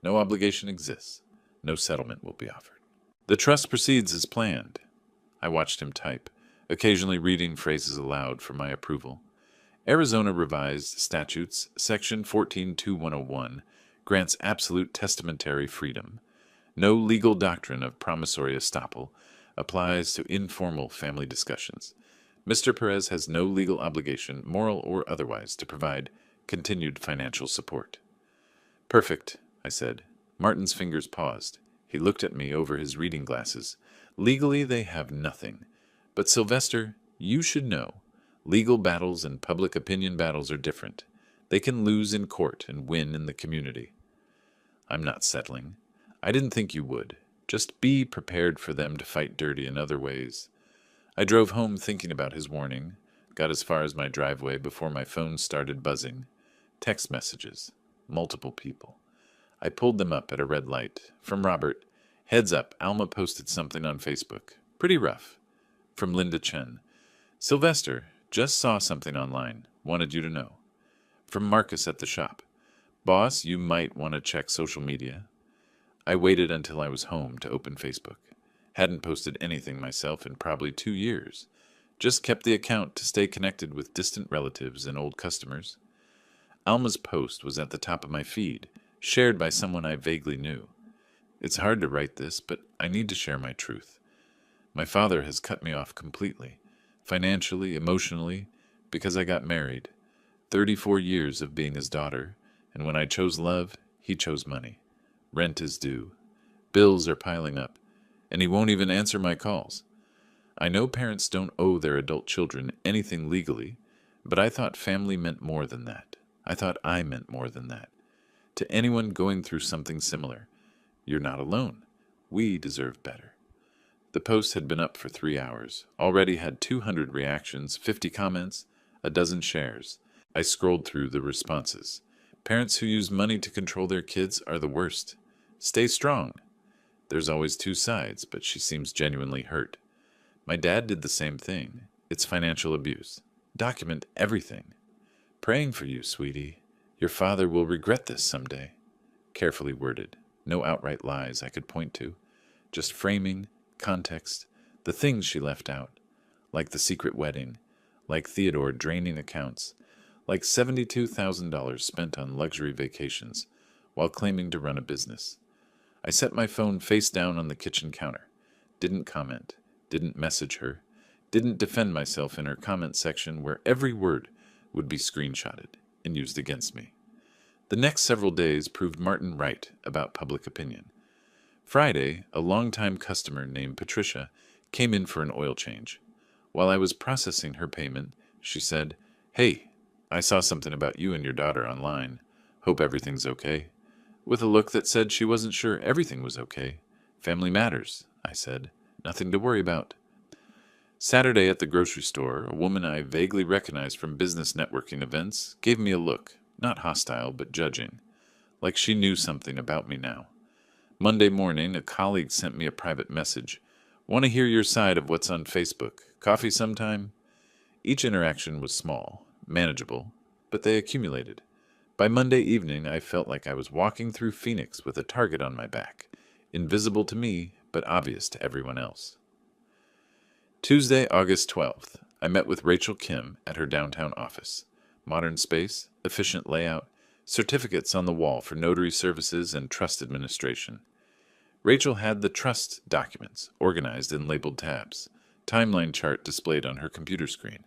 No obligation exists. No settlement will be offered. The trust proceeds as planned. I watched him type, occasionally reading phrases aloud for my approval. Arizona Revised Statutes, Section 142101, grants absolute testamentary freedom. No legal doctrine of promissory estoppel applies to informal family discussions. Mr. Perez has no legal obligation, moral or otherwise, to provide continued financial support. Perfect, I said. Martin's fingers paused. He looked at me over his reading glasses. Legally, they have nothing. But Sylvester, you should know. Legal battles and public opinion battles are different. They can lose in court and win in the community. I'm not settling. I didn't think you would. Just be prepared for them to fight dirty in other ways. I drove home thinking about his warning, got as far as my driveway before my phone started buzzing. Text messages. Multiple people. I pulled them up at a red light. From Robert. Heads up, Alma posted something on Facebook. Pretty rough. From Linda Chen. Sylvester, just saw something online. Wanted you to know. From Marcus at the shop. Boss, you might want to check social media. I waited until I was home to open Facebook. Hadn't posted anything myself in probably 2 years. Just kept the account to stay connected with distant relatives and old customers. Alma's post was at the top of my feed, shared by someone I vaguely knew. It's hard to write this, but I need to share my truth. My father has cut me off completely, financially, emotionally, because I got married. 34 years of being his daughter, and when I chose love, he chose money. Rent is due. Bills are piling up, and he won't even answer my calls. I know parents don't owe their adult children anything legally, but I thought family meant more than that. I thought I meant more than that. To anyone going through something similar, you're not alone. We deserve better. The post had been up for 3 hours, already had 200 reactions, 50 comments, a dozen shares. I scrolled through the responses. Parents who use money to control their kids are the worst. Stay strong. There's always 2 sides, but she seems genuinely hurt. My dad did the same thing. It's financial abuse. Document everything. Praying for you, sweetie. Your father will regret this someday. Carefully worded. No outright lies I could point to. Just framing, context, the things she left out. Like the secret wedding. Like Theodore draining accounts. Like $72,000 spent on luxury vacations while claiming to run a business. I set my phone face down on the kitchen counter. Didn't comment. Didn't message her. Didn't defend myself in her comment section where every word would be screenshotted and used against me. The next several days proved Martin right about public opinion. Friday, a longtime customer named Patricia came in for an oil change. While I was processing her payment, she said, "Hey, I saw something about you and your daughter online. Hope everything's okay." With a look that said she wasn't sure everything was okay. "Family matters," I said. "Nothing to worry about." Saturday at the grocery store, a woman I vaguely recognized from business networking events gave me a look, not hostile but judging, like she knew something about me now. Monday morning, a colleague sent me a private message, Want to hear your side of what's on Facebook? Coffee sometime? Each interaction was small, manageable, but they accumulated. By Monday evening, I felt like I was walking through Phoenix with a target on my back, invisible to me, but obvious to everyone else. Tuesday, August 12th, I met with Rachel Kim at her downtown office. Modern space, efficient layout, certificates on the wall for notary services and trust administration. Rachel had the trust documents organized in labeled tabs, timeline chart displayed on her computer screen.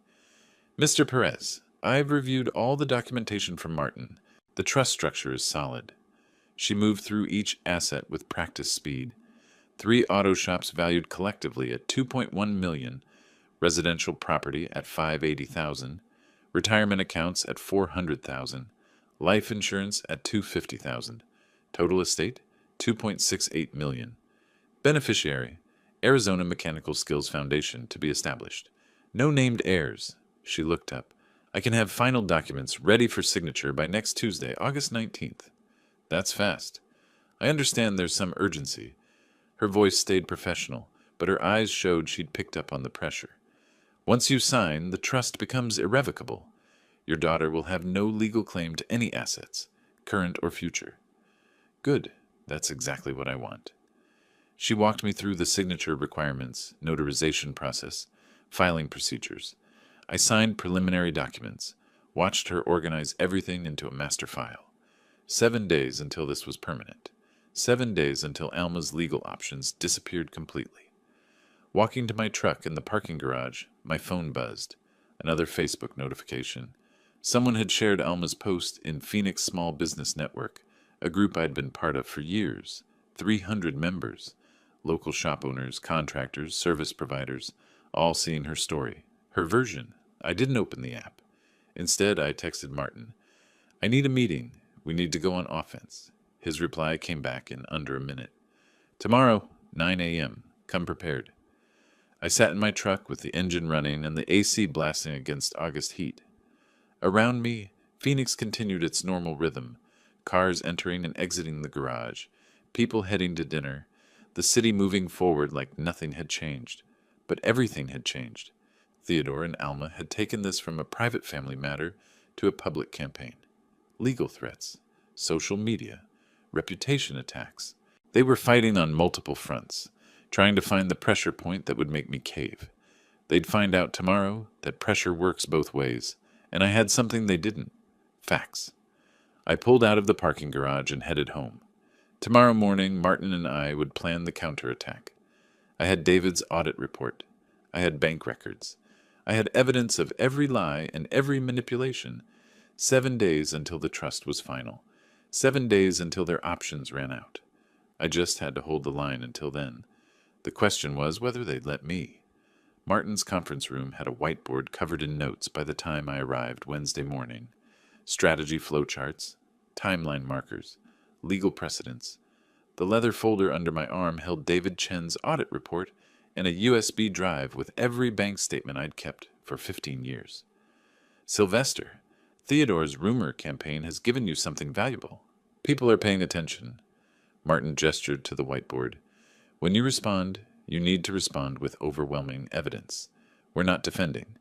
Mr. Perez, I've reviewed all the documentation from Martin. The trust structure is solid. She moved through each asset with practice speed. 3 auto shops valued collectively at $2.1 million, residential property at $580,000, retirement accounts at $400,000, life insurance at $250,000, total estate $2.68 million. Beneficiary, Arizona Mechanical Skills Foundation to be established. No named heirs. She looked up. I can have final documents ready for signature by next Tuesday, August 19th. That's fast. I understand there's some urgency. Her voice stayed professional, but her eyes showed she'd picked up on the pressure. Once you sign, the trust becomes irrevocable. Your daughter will have no legal claim to any assets, current or future. Good. That's exactly what I want. She walked me through the signature requirements, notarization process, filing procedures. I signed preliminary documents, watched her organize everything into a master file. 7 days until this was permanent. 7 days until Alma's legal options disappeared completely. Walking to my truck in the parking garage, my phone buzzed. Another Facebook notification. Someone had shared Alma's post in Phoenix Small Business Network, a group I'd been part of for years. 300 members. Local shop owners, contractors, service providers, all seeing her story. Her version. I didn't open the app. Instead, I texted Martin. I need a meeting. We need to go on offense. His reply came back in under a minute. Tomorrow, 9 a.m. Come prepared. I sat in my truck with the engine running and the AC blasting against August heat. Around me, Phoenix continued its normal rhythm. Cars entering and exiting the garage. People heading to dinner. The city moving forward like nothing had changed. But everything had changed. Theodore and Alma had taken this from a private family matter to a public campaign. Legal threats, social media, reputation attacks. They were fighting on multiple fronts, trying to find the pressure point that would make me cave. They'd find out tomorrow that pressure works both ways, and I had something they didn't. Facts. I pulled out of the parking garage and headed home. Tomorrow morning, Martin and I would plan the counterattack. I had David's audit report. I had bank records. I had evidence of every lie and every manipulation. 7 days until the trust was final. 7 days until their options ran out. I just had to hold the line until then. The question was whether they'd let me. Martin's conference room had a whiteboard covered in notes by the time I arrived Wednesday morning. Strategy flowcharts, timeline markers, legal precedents. The leather folder under my arm held David Chen's audit report and a USB drive with every bank statement I'd kept for 15 years. Sylvester, Theodore's rumor campaign has given you something valuable. People are paying attention. Martin gestured to the whiteboard. When you respond, you need to respond with overwhelming evidence. We're not defending.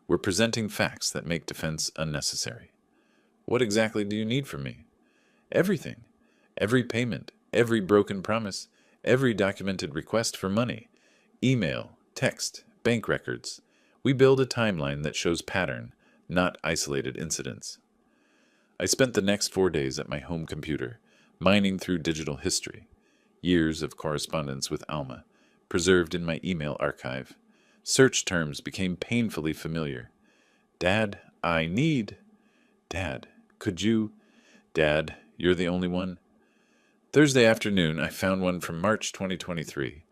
We're presenting facts that make defense unnecessary. What exactly do you need from me? Everything. Every payment, every broken promise, every documented request for money. Email, text, bank records. We build a timeline that shows pattern, not isolated incidents. I spent the next 4 days at my home computer, mining through digital history. Years of correspondence with Alma, preserved in my email archive. Search terms became painfully familiar. Dad, I need. Dad, could you? Dad, you're the only one. Thursday afternoon, I found one from March 2023.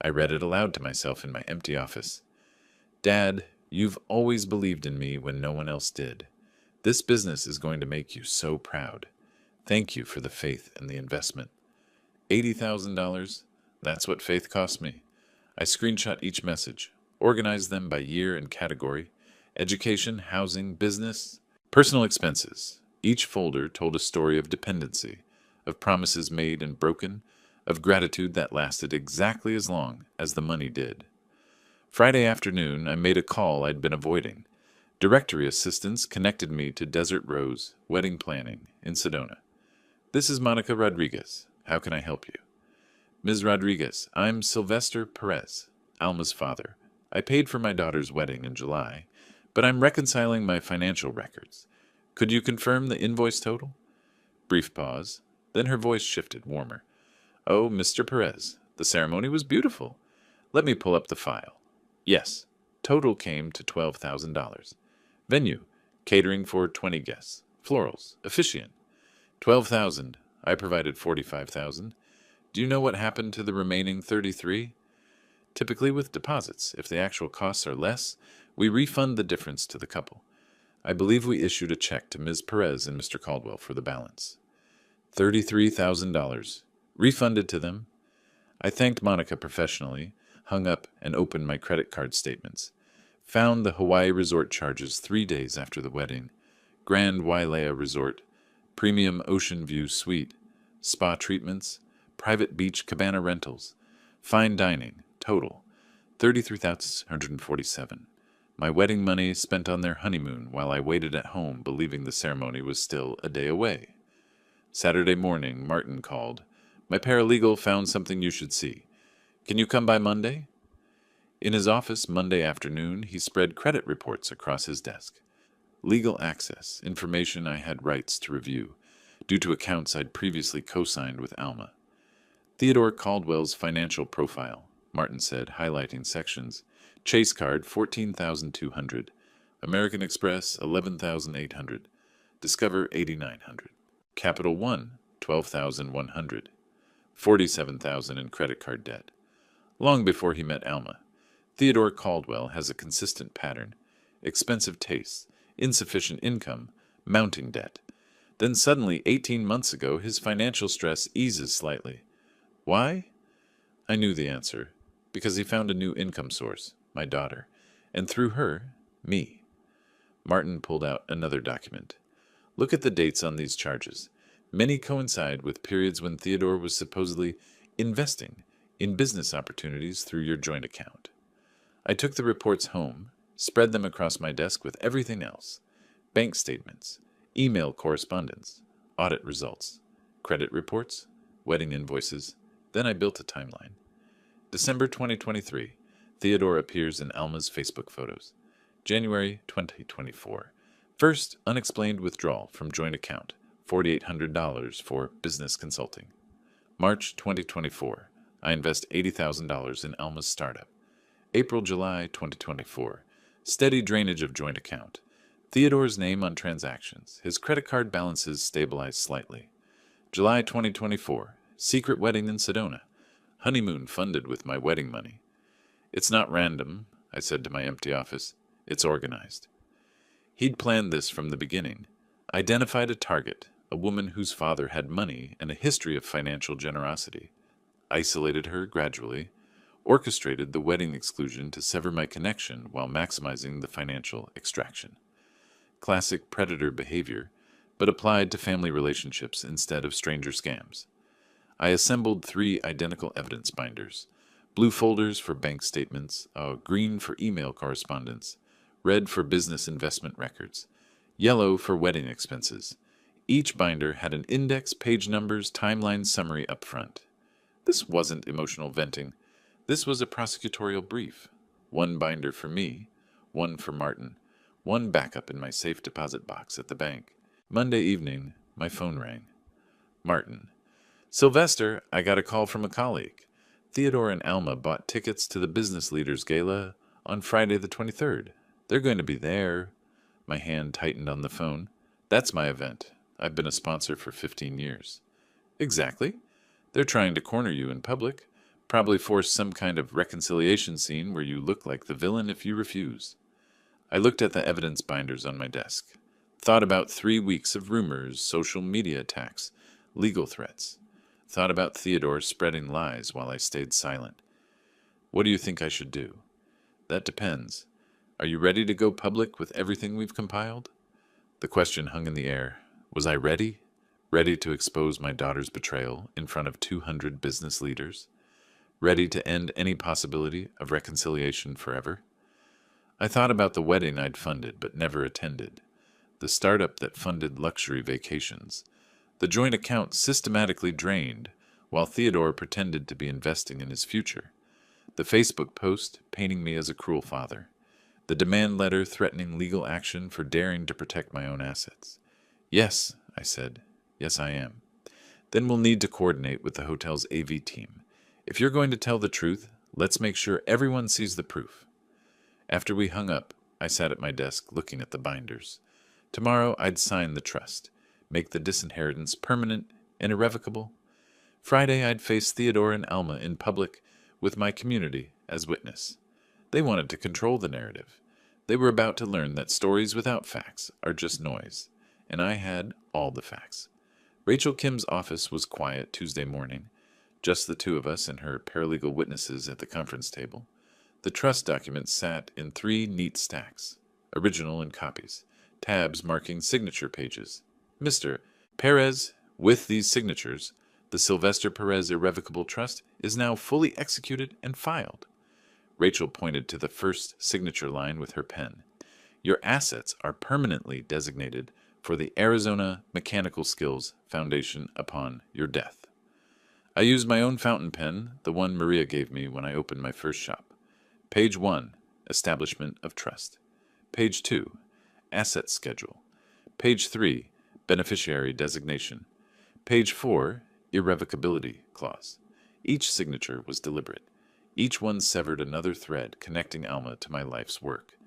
I read it aloud to myself in my empty office. Dad, you've always believed in me when no one else did. This business is going to make you so proud. Thank you for the faith and the investment. $80,000, that's what faith cost me. I screenshot each message, organized them by year and category, education, housing, business, personal expenses. Each folder told a story of dependency, of promises made and broken, of gratitude that lasted exactly as long as the money did. Friday afternoon, I made a call I'd been avoiding. Directory assistants connected me to Desert Rose Wedding Planning in Sedona. This is Monica Rodriguez. How can I help you? Ms. Rodriguez, I'm Sylvester Perez, Alma's father. I paid for my daughter's wedding in July, but I'm reconciling my financial records. Could you confirm the invoice total? Brief pause. Then her voice shifted, warmer. Oh, Mr. Perez, the ceremony was beautiful. Let me pull up the file. Yes, total came to $12,000. Venue, catering for 20 guests. Florals, officiant. 12,000. I provided 45,000. Do you know what happened to the remaining 33? Typically with deposits, if the actual costs are less, we refund the difference to the couple. I believe we issued a check to Ms. Perez and Mr. Caldwell for the balance. $33,000. Refunded to them. I thanked Monica professionally, hung up, and opened my credit card statements. Found the Hawaii resort charges 3 days after the wedding. Grand Wailea Resort, Premium Ocean View Suite, spa treatments, private beach cabana rentals, fine dining, total, $33,647. My wedding money spent on their honeymoon while I waited at home believing the ceremony was still a day away. Saturday morning, Martin called. My paralegal found something you should see. Can you come by Monday? In his office Monday afternoon, he spread credit reports across his desk. Legal access, information I had rights to review, due to accounts I'd previously co-signed with Alma. Theodore Caldwell's financial profile, Martin said, highlighting sections. Chase card, $14,200. American Express, $11,800. Discover, $8,900. Capital One, $12,100. $47,000 in credit card debt. Long before he met Alma, Theodore Caldwell has a consistent pattern. Expensive tastes, insufficient income, mounting debt. Then suddenly, 18 months ago, his financial stress eases slightly. Why? I knew the answer. Because he found a new income source, my daughter, and through her, me. Martin pulled out another document. Look at the dates on these charges. Many coincide with periods when Theodore was supposedly investing in business opportunities through your joint account. I took the reports home, spread them across my desk with everything else. Bank statements, email correspondence, audit results, credit reports, wedding invoices. Then I built a timeline. December 2023, Theodore appears in Alma's Facebook photos. January 2024, first unexplained withdrawal from joint account, $4,800 for business consulting. March 2024, I invest $80,000 in Alma's startup. April-July 2024, steady drainage of joint account. Theodore's name on transactions. His credit card balances stabilize slightly. July 2024, secret wedding in Sedona. Honeymoon funded with my wedding money. It's not random, I said to my empty office. It's organized. He'd planned this from the beginning. Identified a target, a woman whose father had money and a history of financial generosity. Isolated her gradually. Orchestrated the wedding exclusion to sever my connection while maximizing the financial extraction. Classic predator behavior, but applied to family relationships instead of stranger scams. I assembled 3 identical evidence binders. Blue folders for bank statements, green for email correspondence, red for business investment records, yellow for wedding expenses. Each binder had an index, page numbers, timeline summary up front. This wasn't emotional venting. This was a prosecutorial brief. 1 binder for me, 1 for Martin, 1 backup in my safe deposit box at the bank. Monday evening, my phone rang. Martin. Sylvester, I got a call from a colleague. Theodore and Alma bought tickets to the Business Leaders Gala on Friday the 23rd. They're going to be there. My hand tightened on the phone. That's my event. I've been a sponsor for 15 years. Exactly. They're trying to corner you in public. Probably force some kind of reconciliation scene where you look like the villain if you refuse. I looked at the evidence binders on my desk. Thought about 3 weeks of rumors, social media attacks, legal threats. Thought about Theodore spreading lies while I stayed silent. What do you think I should do? That depends. Are you ready to go public with everything we've compiled? The question hung in the air. Was I ready? ready to expose my daughter's betrayal in front of 200 business leaders, ready to end any possibility of reconciliation forever. I thought about the wedding I'd funded but never attended, the startup that funded luxury vacations, the joint account systematically drained while Theodore pretended to be investing in his future, the Facebook post painting me as a cruel father, the demand letter threatening legal action for daring to protect my own assets. Yes, I said. Yes, I am. Then we'll need to coordinate with the hotel's AV team. If you're going to tell the truth, let's make sure everyone sees the proof. After we hung up, I sat at my desk looking at the binders. Tomorrow I'd sign the trust, make the disinheritance permanent and irrevocable. Friday I'd face Theodore and Alma in public with my community as witness. They wanted to control the narrative. They were about to learn that stories without facts are just noise, and I had all the facts. Rachel Kim's office was quiet Tuesday morning, just the two of us and her paralegal witnesses at the conference table. The trust documents sat in 3 neat stacks, original and copies, tabs marking signature pages. Mr. Perez, with these signatures, the Sylvester Perez Irrevocable Trust is now fully executed and filed. Rachel pointed to the first signature line with her pen. Your assets are permanently designated for the Arizona Mechanical Skills Foundation upon your death. I used my own fountain pen, the one Maria gave me when I opened my first shop. Page 1, Establishment of Trust. Page 2, Asset Schedule. Page 3, Beneficiary Designation. Page 4, Irrevocability Clause. Each signature was deliberate. Each one severed another thread connecting Alma to my life's work.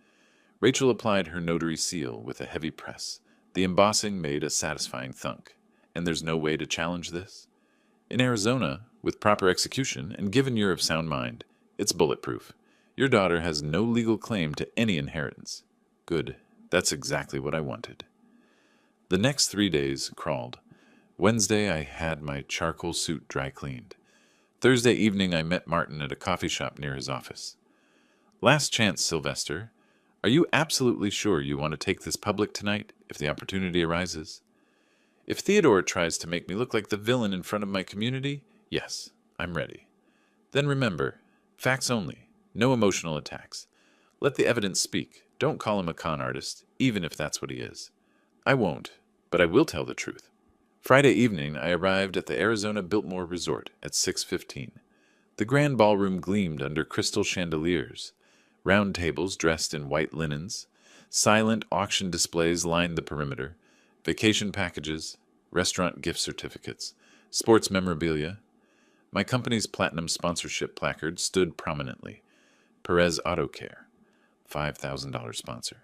Rachel applied her notary seal with a heavy press. The embossing made a satisfying thunk. And there's no way to challenge this? In Arizona, with proper execution and given you're of sound mind, it's bulletproof. Your daughter has no legal claim to any inheritance. Good. That's exactly what I wanted. The next 3 days crawled. Wednesday, I had my charcoal suit dry cleaned. Thursday evening, I met Martin at a coffee shop near his office. Last chance, Sylvester. Are you absolutely sure you want to take this public tonight if the opportunity arises? If Theodore tries to make me look like the villain in front of my community, yes, I'm ready. Then remember, facts only, no emotional attacks. Let the evidence speak. Don't call him a con artist, even if that's what he is. I won't, but I will tell the truth. Friday evening, I arrived at the Arizona Biltmore Resort at 6:15. The grand ballroom gleamed under crystal chandeliers. Round tables dressed in white linens. Silent auction displays lined the perimeter. Vacation packages, restaurant gift certificates, sports memorabilia. My company's platinum sponsorship placard stood prominently. Perez Auto Care, $5,000 sponsor.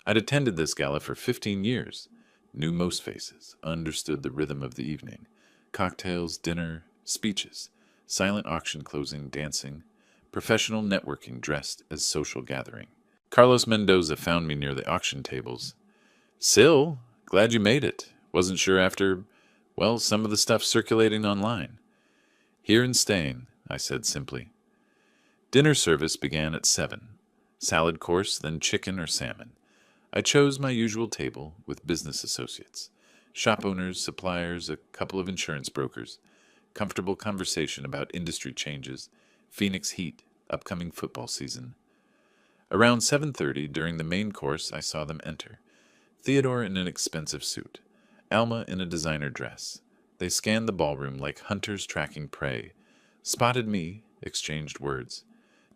I'd attended this gala for 15 years. Knew most faces, understood the rhythm of the evening. Cocktails, dinner, speeches, silent auction closing, dancing, professional networking dressed as social gathering. Carlos Mendoza found me near the auction tables. Sil, glad you made it. Wasn't sure after, well, some of the stuff circulating online. Here and staying, I said simply. Dinner service began at 7. Salad course, then chicken or salmon. I chose my usual table with business associates, shop owners, suppliers, a couple of insurance brokers, comfortable conversation about industry changes, Phoenix heat, upcoming football season. Around 7:30, during the main course, I saw them enter. Theodore in an expensive suit, Alma in a designer dress. They scanned the ballroom like hunters tracking prey, spotted me, exchanged words,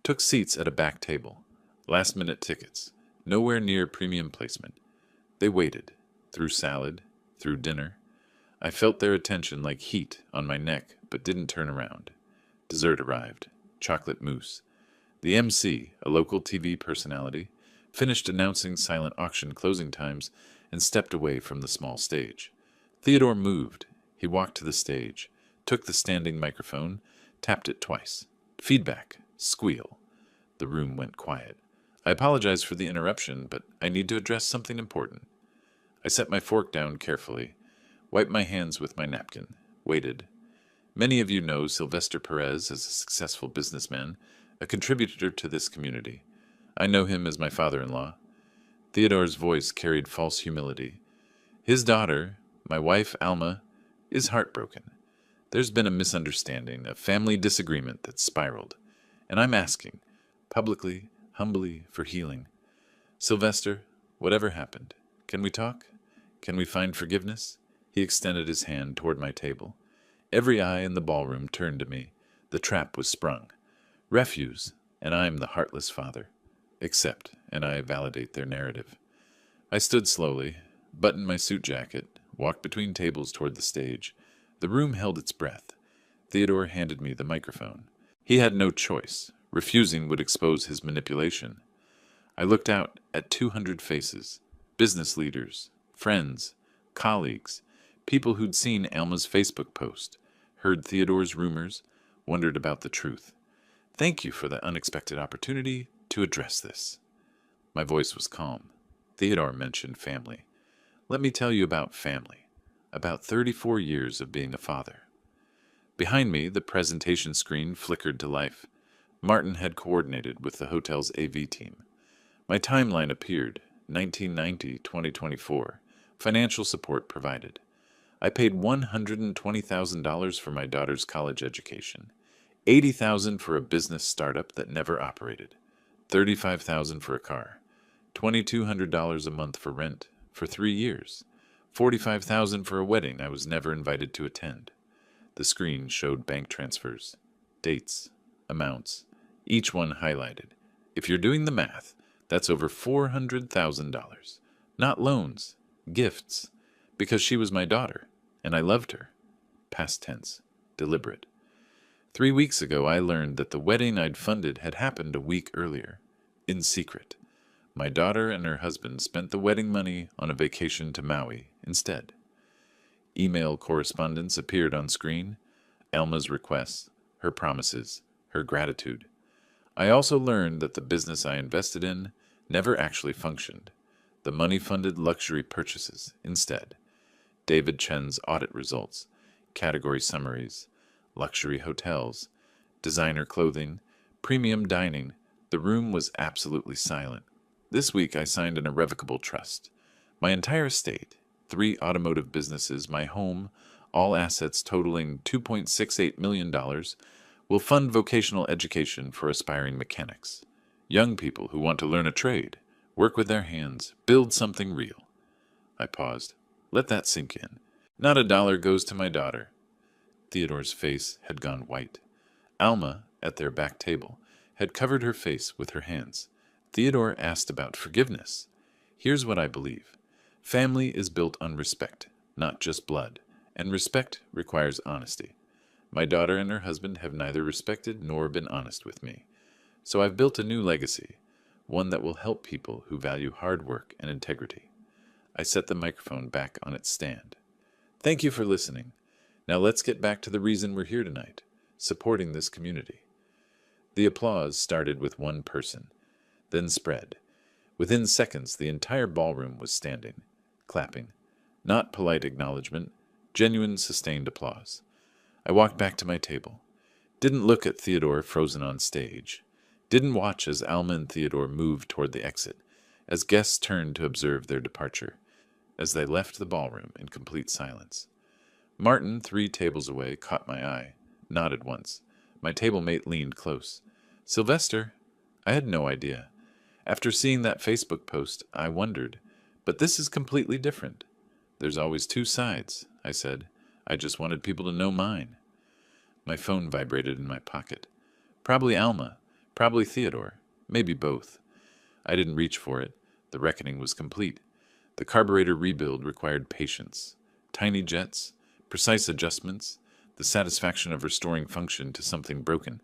took seats at a back table, last-minute tickets. Nowhere near premium placement. They waited, through salad, through dinner. I felt their attention like heat on my neck, but didn't turn around. Dessert arrived, chocolate mousse. The MC, a local TV personality, finished announcing silent auction closing times and stepped away from the small stage. Theodore moved. He walked to the stage, took the standing microphone, tapped it twice. Feedback, squeal. The room went quiet. I apologize for the interruption, but I need to address something important. I set my fork down carefully, wiped my hands with my napkin, waited. Many of you know Sylvester Perez as a successful businessman, a contributor to this community. I know him as my father-in-law. Theodore's voice carried false humility. His daughter, My wife, Alma, is heartbroken. There's been a misunderstanding, a family disagreement that spiraled, and I'm asking, publicly, humbly, for healing. Sylvester, whatever happened, can we talk? Can we find forgiveness? He extended his hand toward my table. Every eye in the ballroom turned to me. The trap was sprung. Refuse, and I am the heartless father. Accept, and I validate their narrative. I stood slowly, buttoned my suit jacket, walked between tables toward the stage. The room held its breath. Theodore handed me the microphone. He had no choice. Refusing would expose his manipulation. I looked out at 200 faces, business leaders, friends, colleagues, people who'd seen Alma's Facebook post, heard Theodore's rumors, wondered about the truth. Thank you for the unexpected opportunity to address this. My voice was calm. Theodore mentioned family. Let me tell you about family. About 34 years of being a father. Behind me, the presentation screen flickered to life. Martin had coordinated with the hotel's AV team. My timeline appeared, 1990-2024. Financial support provided. I paid $120,000 for my daughter's college education, $80,000 for a business startup that never operated, $35,000 for a car, $2,200 a month for rent for 3 years, $45,000 for a wedding I was never invited to attend. The screen showed bank transfers, dates, amounts, each one highlighted. If you're doing the math, that's over $400,000. Not loans, gifts, because she was my daughter, and I loved her. Past tense, deliberate. 3 weeks ago, I learned that the wedding I'd funded had happened a week earlier, in secret. My daughter and her husband spent the wedding money on a vacation to Maui instead. Email correspondence appeared on screen, Alma's requests, her promises, her gratitude. I also learned that the business I invested in never actually functioned. The money funded luxury purchases instead. David Chen's audit results, category summaries, luxury hotels, designer clothing, premium dining. The room was absolutely silent. This week I signed an irrevocable trust. My entire estate, 3 automotive businesses, my home, all assets totaling $2.68 million, will fund vocational education for aspiring mechanics. Young people who want to learn a trade, work with their hands, build something real. I paused. Let that sink in. Not a dollar goes to my daughter. Theodore's face had gone white. Alma, at their back table, had covered her face with her hands. Theodore asked about forgiveness. Here's what I believe. Family is built on respect, not just blood, and respect requires honesty. My daughter and her husband have neither respected nor been honest with me. So I've built a new legacy, one that will help people who value hard work and integrity. I set the microphone back on its stand. Thank you for listening. Now let's get back to the reason we're here tonight, supporting this community. The applause started with one person, then spread. Within seconds, the entire ballroom was standing, clapping. Not polite acknowledgement, genuine sustained applause. I walked back to my table. Didn't look at Theodore frozen on stage. Didn't watch as Alma and Theodore moved toward the exit, as guests turned to observe their departure, as they left the ballroom in complete silence. Martin, 3 tables away, caught my eye, nodded once. My table mate leaned close. Sylvester? I had no idea. After seeing that Facebook post, I wondered. But this is completely different. There's always 2 sides, I said. I just wanted people to know mine. My phone vibrated in my pocket. Probably Alma, probably Theodore, maybe both. I didn't reach for it. The reckoning was complete. The carburetor rebuild required patience. Tiny jets, precise adjustments, the satisfaction of restoring function to something broken.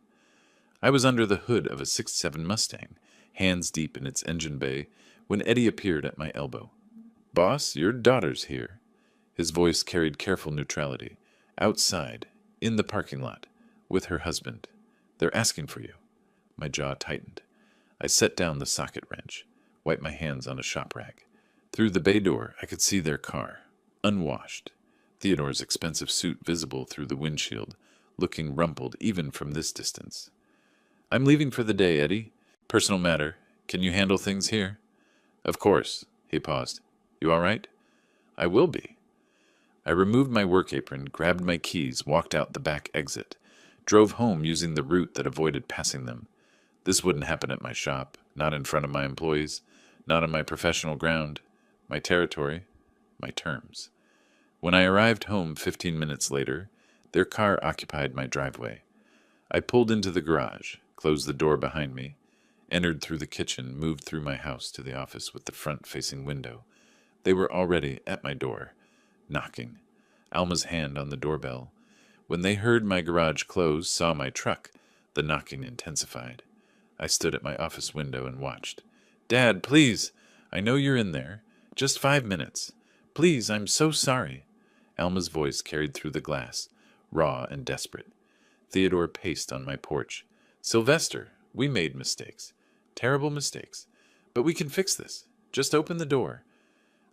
I was under the hood of a '67 Mustang, hands deep in its engine bay, when Eddie appeared at my elbow. Boss, your daughter's here. His voice carried careful neutrality. Outside, in the parking lot, with her husband. They're asking for you. My jaw tightened. I set down the socket wrench, wiped my hands on a shop rag. Through the bay door, I could see their car, unwashed. Theodore's expensive suit visible through the windshield, looking rumpled even from this distance. I'm leaving for the day, Eddie. Personal matter. Can you handle things here? Of course. He paused. You all right? I will be. I removed my work apron, grabbed my keys, walked out the back exit, drove home using the route that avoided passing them. This wouldn't happen at my shop, not in front of my employees, not on my professional ground, my territory, my terms. When I arrived home 15 minutes later, their car occupied my driveway. I pulled into the garage, closed the door behind me, entered through the kitchen, moved through my house to the office with the front-facing window. They were already at my door, knocking. Alma's hand on the doorbell. When they heard my garage close, saw my truck, the knocking intensified. I stood at my office window and watched. "Dad, please! I know you're in there. Just 5 minutes. Please, I'm so sorry." Alma's voice carried through the glass, raw and desperate. Theodore paced on my porch. "Sylvester, we made mistakes. Terrible mistakes. But we can fix this. Just open the door."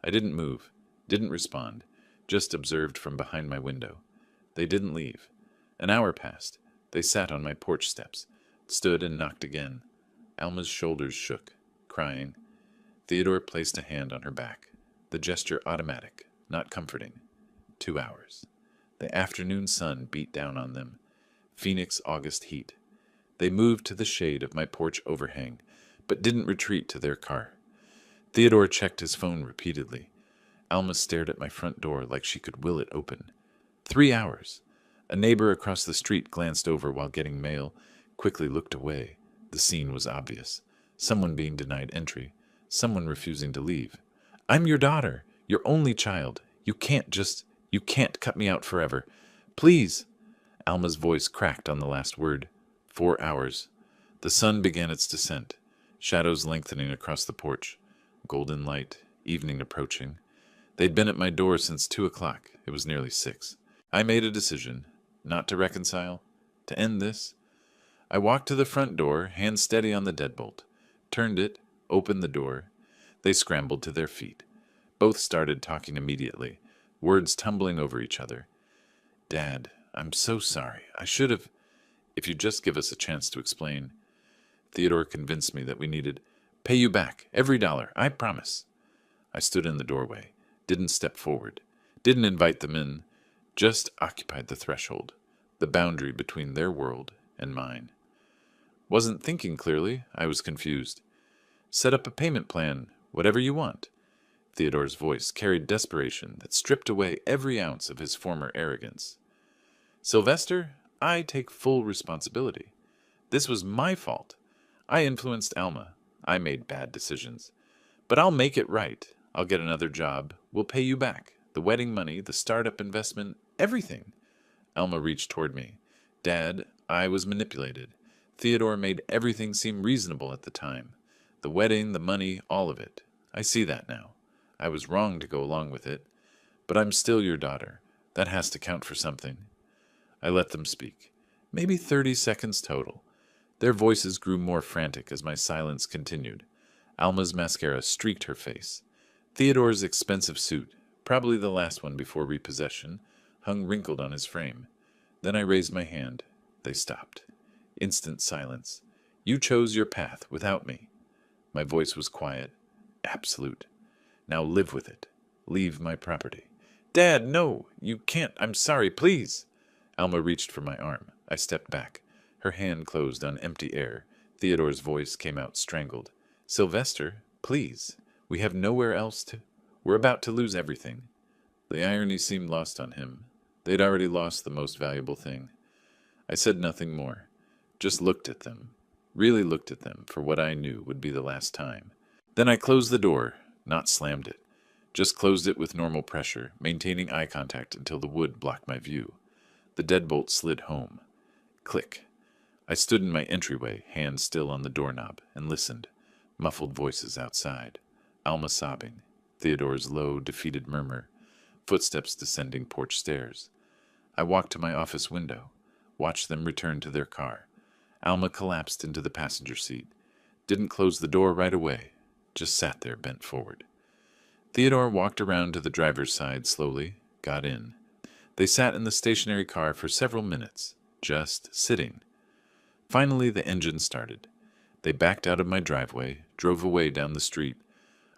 I didn't move, didn't respond, just observed from behind my window. They didn't leave. An hour passed. They sat on my porch steps, stood and knocked again. Alma's shoulders shook, crying. Theodore placed a hand on her back, the gesture automatic, not comforting. 2 hours. The afternoon sun beat down on them. Phoenix August heat. They moved to the shade of my porch overhang, but didn't retreat to their car. Theodore checked his phone repeatedly. Alma stared at my front door like she could will it open. 3 hours. A neighbor across the street glanced over while getting mail, quickly looked away. The scene was obvious. Someone being denied entry. Someone refusing to leave. "I'm your daughter, your only child. You can't cut me out forever. Please." Alma's voice cracked on the last word. 4 hours. The sun began its descent, shadows lengthening across the porch. Golden light, evening approaching. They'd been at my door since 2 o'clock. It was nearly 6. I made a decision, not to reconcile, to end this. I walked to the front door, hand steady on the deadbolt, turned it, opened the door. They scrambled to their feet. Both started talking immediately, words tumbling over each other. "Dad, I'm so sorry. I should have... If you'd just give us a chance to explain." Theodore convinced me that we needed... "Pay you back, every dollar, I promise." I stood in the doorway, didn't step forward, didn't invite them in, just occupied the threshold, the boundary between their world and mine. Wasn't thinking clearly, I was confused. "Set up a payment plan, whatever you want." Theodore's voice carried desperation that stripped away every ounce of his former arrogance. "Sylvester, I take full responsibility. This was my fault. I influenced Alma. I made bad decisions. But I'll make it right. I'll get another job. We'll pay you back. The wedding money, the startup investment, everything." Alma reached toward me. "Dad, I was manipulated. Theodore made everything seem reasonable at the time. The wedding, the money, all of it. I see that now. I was wrong to go along with it. But I'm still your daughter. That has to count for something." I let them speak. Maybe 30 seconds total. Their voices grew more frantic as my silence continued. Alma's mascara streaked her face. Theodore's expensive suit, probably the last one before repossession, hung wrinkled on his frame. Then I raised my hand. They stopped. Instant silence. "You chose your path without me." My voice was quiet, absolute. "Now live with it. Leave my property." "Dad, no! You can't! I'm sorry, please!" Alma reached for my arm. I stepped back. Her hand closed on empty air. Theodore's voice came out strangled. "Sylvester, please. We have nowhere else to... We're about to lose everything." The irony seemed lost on him. They'd already lost the most valuable thing. I said nothing more. Just looked at them. Really looked at them for what I knew would be the last time. Then I closed the door, not slammed it. Just closed it with normal pressure, maintaining eye contact until the wood blocked my view. The deadbolt slid home. Click. I stood in my entryway, hand still on the doorknob, and listened. Muffled voices outside. Alma sobbing. Theodore's low, defeated murmur. Footsteps descending porch stairs. I walked to my office window. Watched them return to their car. Alma collapsed into the passenger seat. Didn't close the door right away. Just sat there bent forward. Theodore walked around to the driver's side slowly, got in. They sat in the stationary car for several minutes, just sitting. Finally, the engine started. They backed out of my driveway, drove away down the street.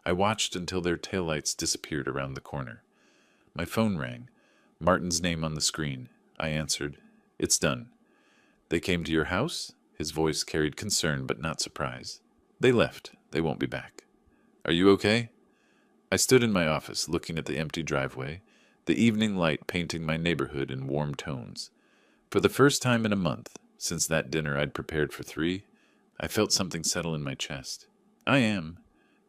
I watched until their taillights disappeared around the corner. My phone rang. Martin's name on the screen. I answered. It's done. They came to your house? His voice carried concern but not surprise. They left. They won't be back. Are you okay? I stood in my office, looking at the empty driveway, the evening light painting my neighborhood in warm tones. For the first time in a month, since that dinner I'd prepared for 3, I felt something settle in my chest. I am.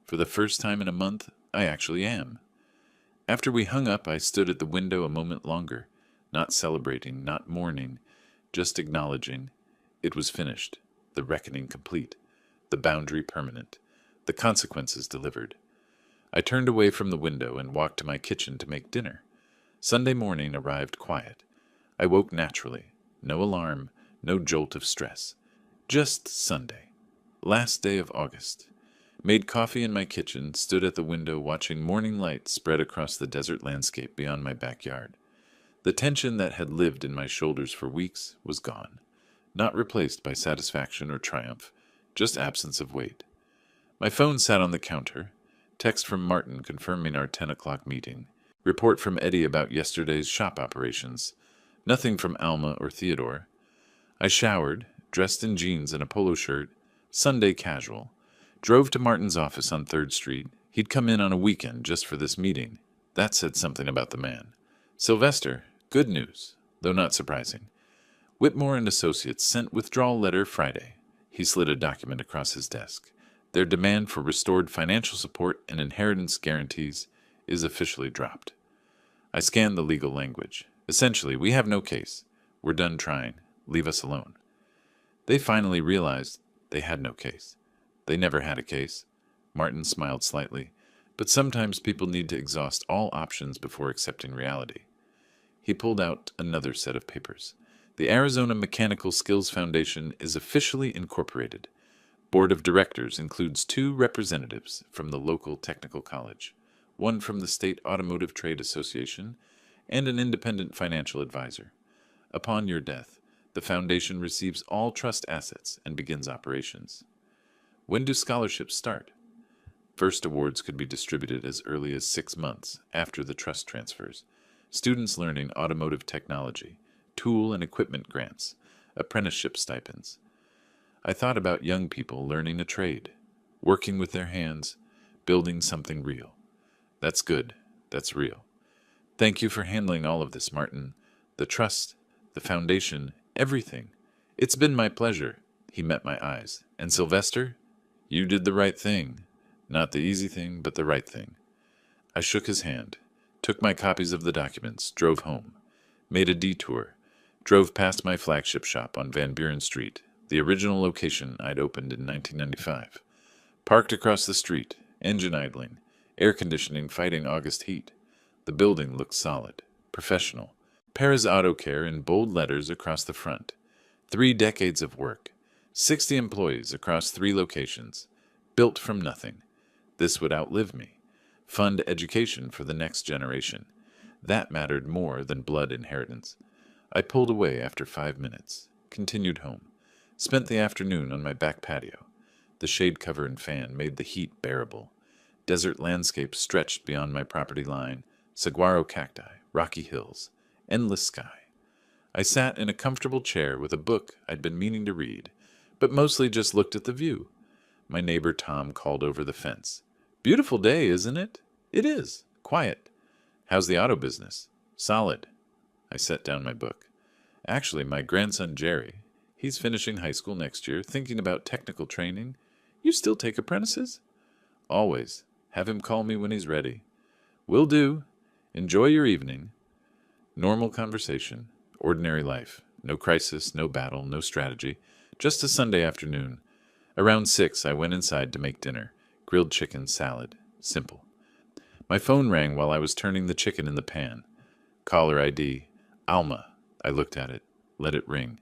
For the first time in a month, I actually am. After we hung up, I stood at the window a moment longer, not celebrating, not mourning, just acknowledging. It was finished, the reckoning complete, the boundary permanent, the consequences delivered. I turned away from the window and walked to my kitchen to make dinner. Sunday morning arrived quiet. I woke naturally. No alarm, no jolt of stress. Just Sunday. Last day of August. Made coffee in my kitchen, stood at the window watching morning light spread across the desert landscape beyond my backyard. The tension that had lived in my shoulders for weeks was gone. Not replaced by satisfaction or triumph, just absence of weight. My phone sat on the counter. Text from Martin confirming our 10 o'clock meeting. Report from Eddie about yesterday's shop operations. Nothing from Alma or Theodore. I showered, dressed in jeans and a polo shirt, Sunday casual. Drove to Martin's office on 3rd Street. He'd come in on a weekend just for this meeting. That said something about the man. Sylvester, good news, though not surprising. Whitmore and Associates sent withdrawal letter Friday. He slid a document across his desk. Their demand for restored financial support and inheritance guarantees is officially dropped. I scanned the legal language. Essentially, we have no case. We're done trying. Leave us alone. They finally realized they had no case. They never had a case. Martin smiled slightly. But sometimes people need to exhaust all options before accepting reality. He pulled out another set of papers. The Arizona Mechanical Skills Foundation is officially incorporated. Board of Directors includes 2 representatives from the local technical college, 1 from the State Automotive Trade Association, and an independent financial advisor. Upon your death, the foundation receives all trust assets and begins operations. When do scholarships start? First awards could be distributed as early as 6 months after the trust transfers. Students learning automotive technology, tool and equipment grants, apprenticeship stipends. I thought about young people learning a trade, working with their hands, building something real. That's good. That's real. Thank you for handling all of this, Martin. The trust, the foundation, everything. It's been my pleasure. He met my eyes. And Sylvester, you did the right thing. Not the easy thing, but the right thing. I shook his hand, took my copies of the documents, drove home, made a detour, drove past my flagship shop on Van Buren Street, the original location I'd opened in 1995. Parked across the street, engine idling, air conditioning fighting August heat. The building looked solid, professional. Perez Auto Care in bold letters across the front. 3 decades of work. 60 employees across 3 locations. Built from nothing. This would outlive me. Fund education for the next generation. That mattered more than blood inheritance. I pulled away after 5 minutes. Continued home. Spent the afternoon on my back patio. The shade cover and fan made the heat bearable. Desert landscape stretched beyond my property line. Saguaro cacti, rocky hills, endless sky. I sat in a comfortable chair with a book I'd been meaning to read, but mostly just looked at the view. My neighbor Tom called over the fence. Beautiful day, isn't it? It is. Quiet. How's the auto business? Solid. I set down my book. Actually, my grandson Jerry, he's finishing high school next year, thinking about technical training. You still take apprentices? Always. Have him call me when he's ready. Will do. Enjoy your evening. Normal conversation. Ordinary life. No crisis, no battle, no strategy. Just a Sunday afternoon. Around 6, I went inside to make dinner. Grilled chicken, salad. Simple. My phone rang while I was turning the chicken in the pan. Caller ID. Alma. I looked at it. Let it ring.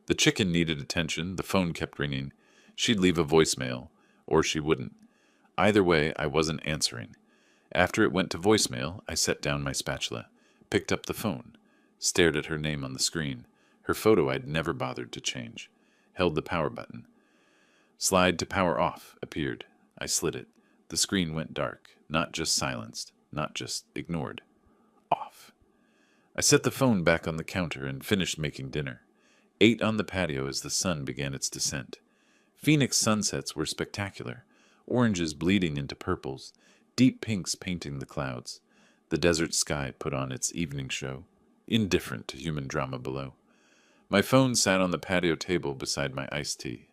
The chicken needed attention. The phone kept ringing. She'd leave a voicemail. Or she wouldn't. Either way, I wasn't answering. After it went to voicemail, I set down my spatula. Picked up the phone. Stared at her name on the screen. Her photo I'd never bothered to change. Held the power button. Slide to power off appeared. I slid it. The screen went dark. Not just silenced. Not just ignored. Off. I set the phone back on the counter and finished making dinner. Ate on the patio as the sun began its descent. Phoenix sunsets were spectacular, oranges bleeding into purples, deep pinks painting the clouds. The desert sky put on its evening show, indifferent to human drama below. My phone sat on the patio table beside my iced tea.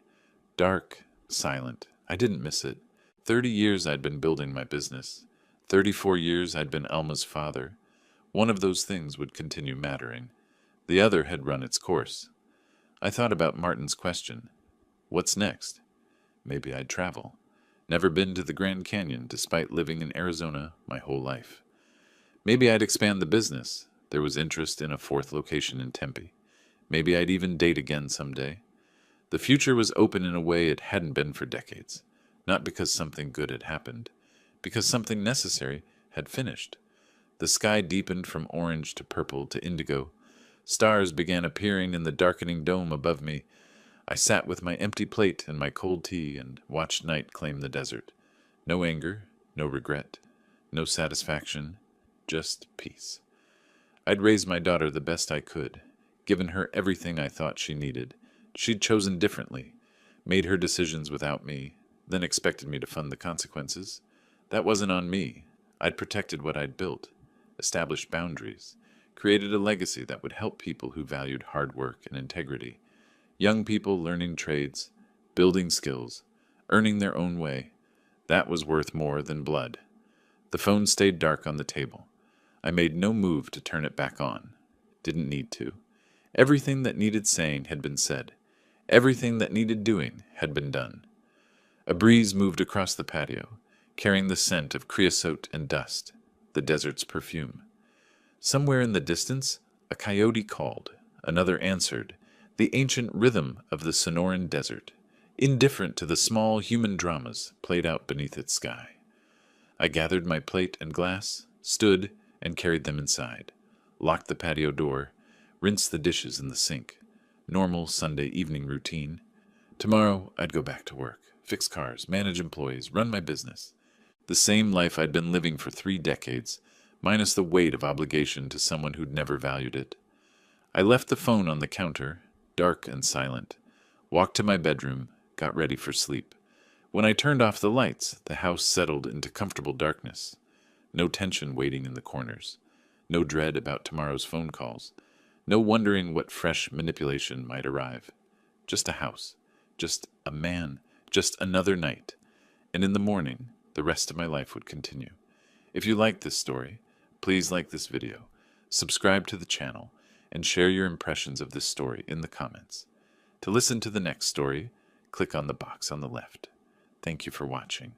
Dark, silent. I didn't miss it. 30 years I'd been building my business. 34 years I'd been Elma's father. One of those things would continue mattering. The other had run its course. I thought about Martin's question. What's next? Maybe I'd travel. Never been to the Grand Canyon despite living in Arizona my whole life. Maybe I'd expand the business. There was interest in a fourth location in Tempe. Maybe I'd even date again someday. The future was open in a way it hadn't been for decades. Not because something good had happened, because something necessary had finished. The sky deepened from orange to purple to indigo. Stars began appearing in the darkening dome above me. I sat with my empty plate and my cold tea and watched night claim the desert. No anger, no regret, no satisfaction, just peace. I'd raised my daughter the best I could, given her everything I thought she needed. She'd chosen differently, made her decisions without me, then expected me to fund the consequences. That wasn't on me. I'd protected what I'd built, established boundaries, created a legacy that would help people who valued hard work and integrity. Young people learning trades, building skills, earning their own way. That was worth more than blood. The phone stayed dark on the table. I made no move to turn it back on. Didn't need to. Everything that needed saying had been said. Everything that needed doing had been done. A breeze moved across the patio, carrying the scent of creosote and dust, the desert's perfume. Somewhere in the distance, a coyote called. Another answered, the ancient rhythm of the Sonoran desert, indifferent to the small human dramas played out beneath its sky. I gathered my plate and glass, stood, and carried them inside, locked the patio door, rinsed the dishes in the sink. Normal Sunday evening routine. Tomorrow, I'd go back to work, fix cars, manage employees, run my business. The same life I'd been living for 3 decades, minus the weight of obligation to someone who'd never valued it. I left the phone on the counter, dark and silent, walked to my bedroom, got ready for sleep. When I turned off the lights, the house settled into comfortable darkness. No tension waiting in the corners. No dread about tomorrow's phone calls. No wondering what fresh manipulation might arrive. Just a house. Just a man. Just another night. And in the morning, the rest of my life would continue. If you like this story, please like this video, subscribe to the channel, and share your impressions of this story in the comments. To listen to the next story, click on the box on the left. Thank you for watching.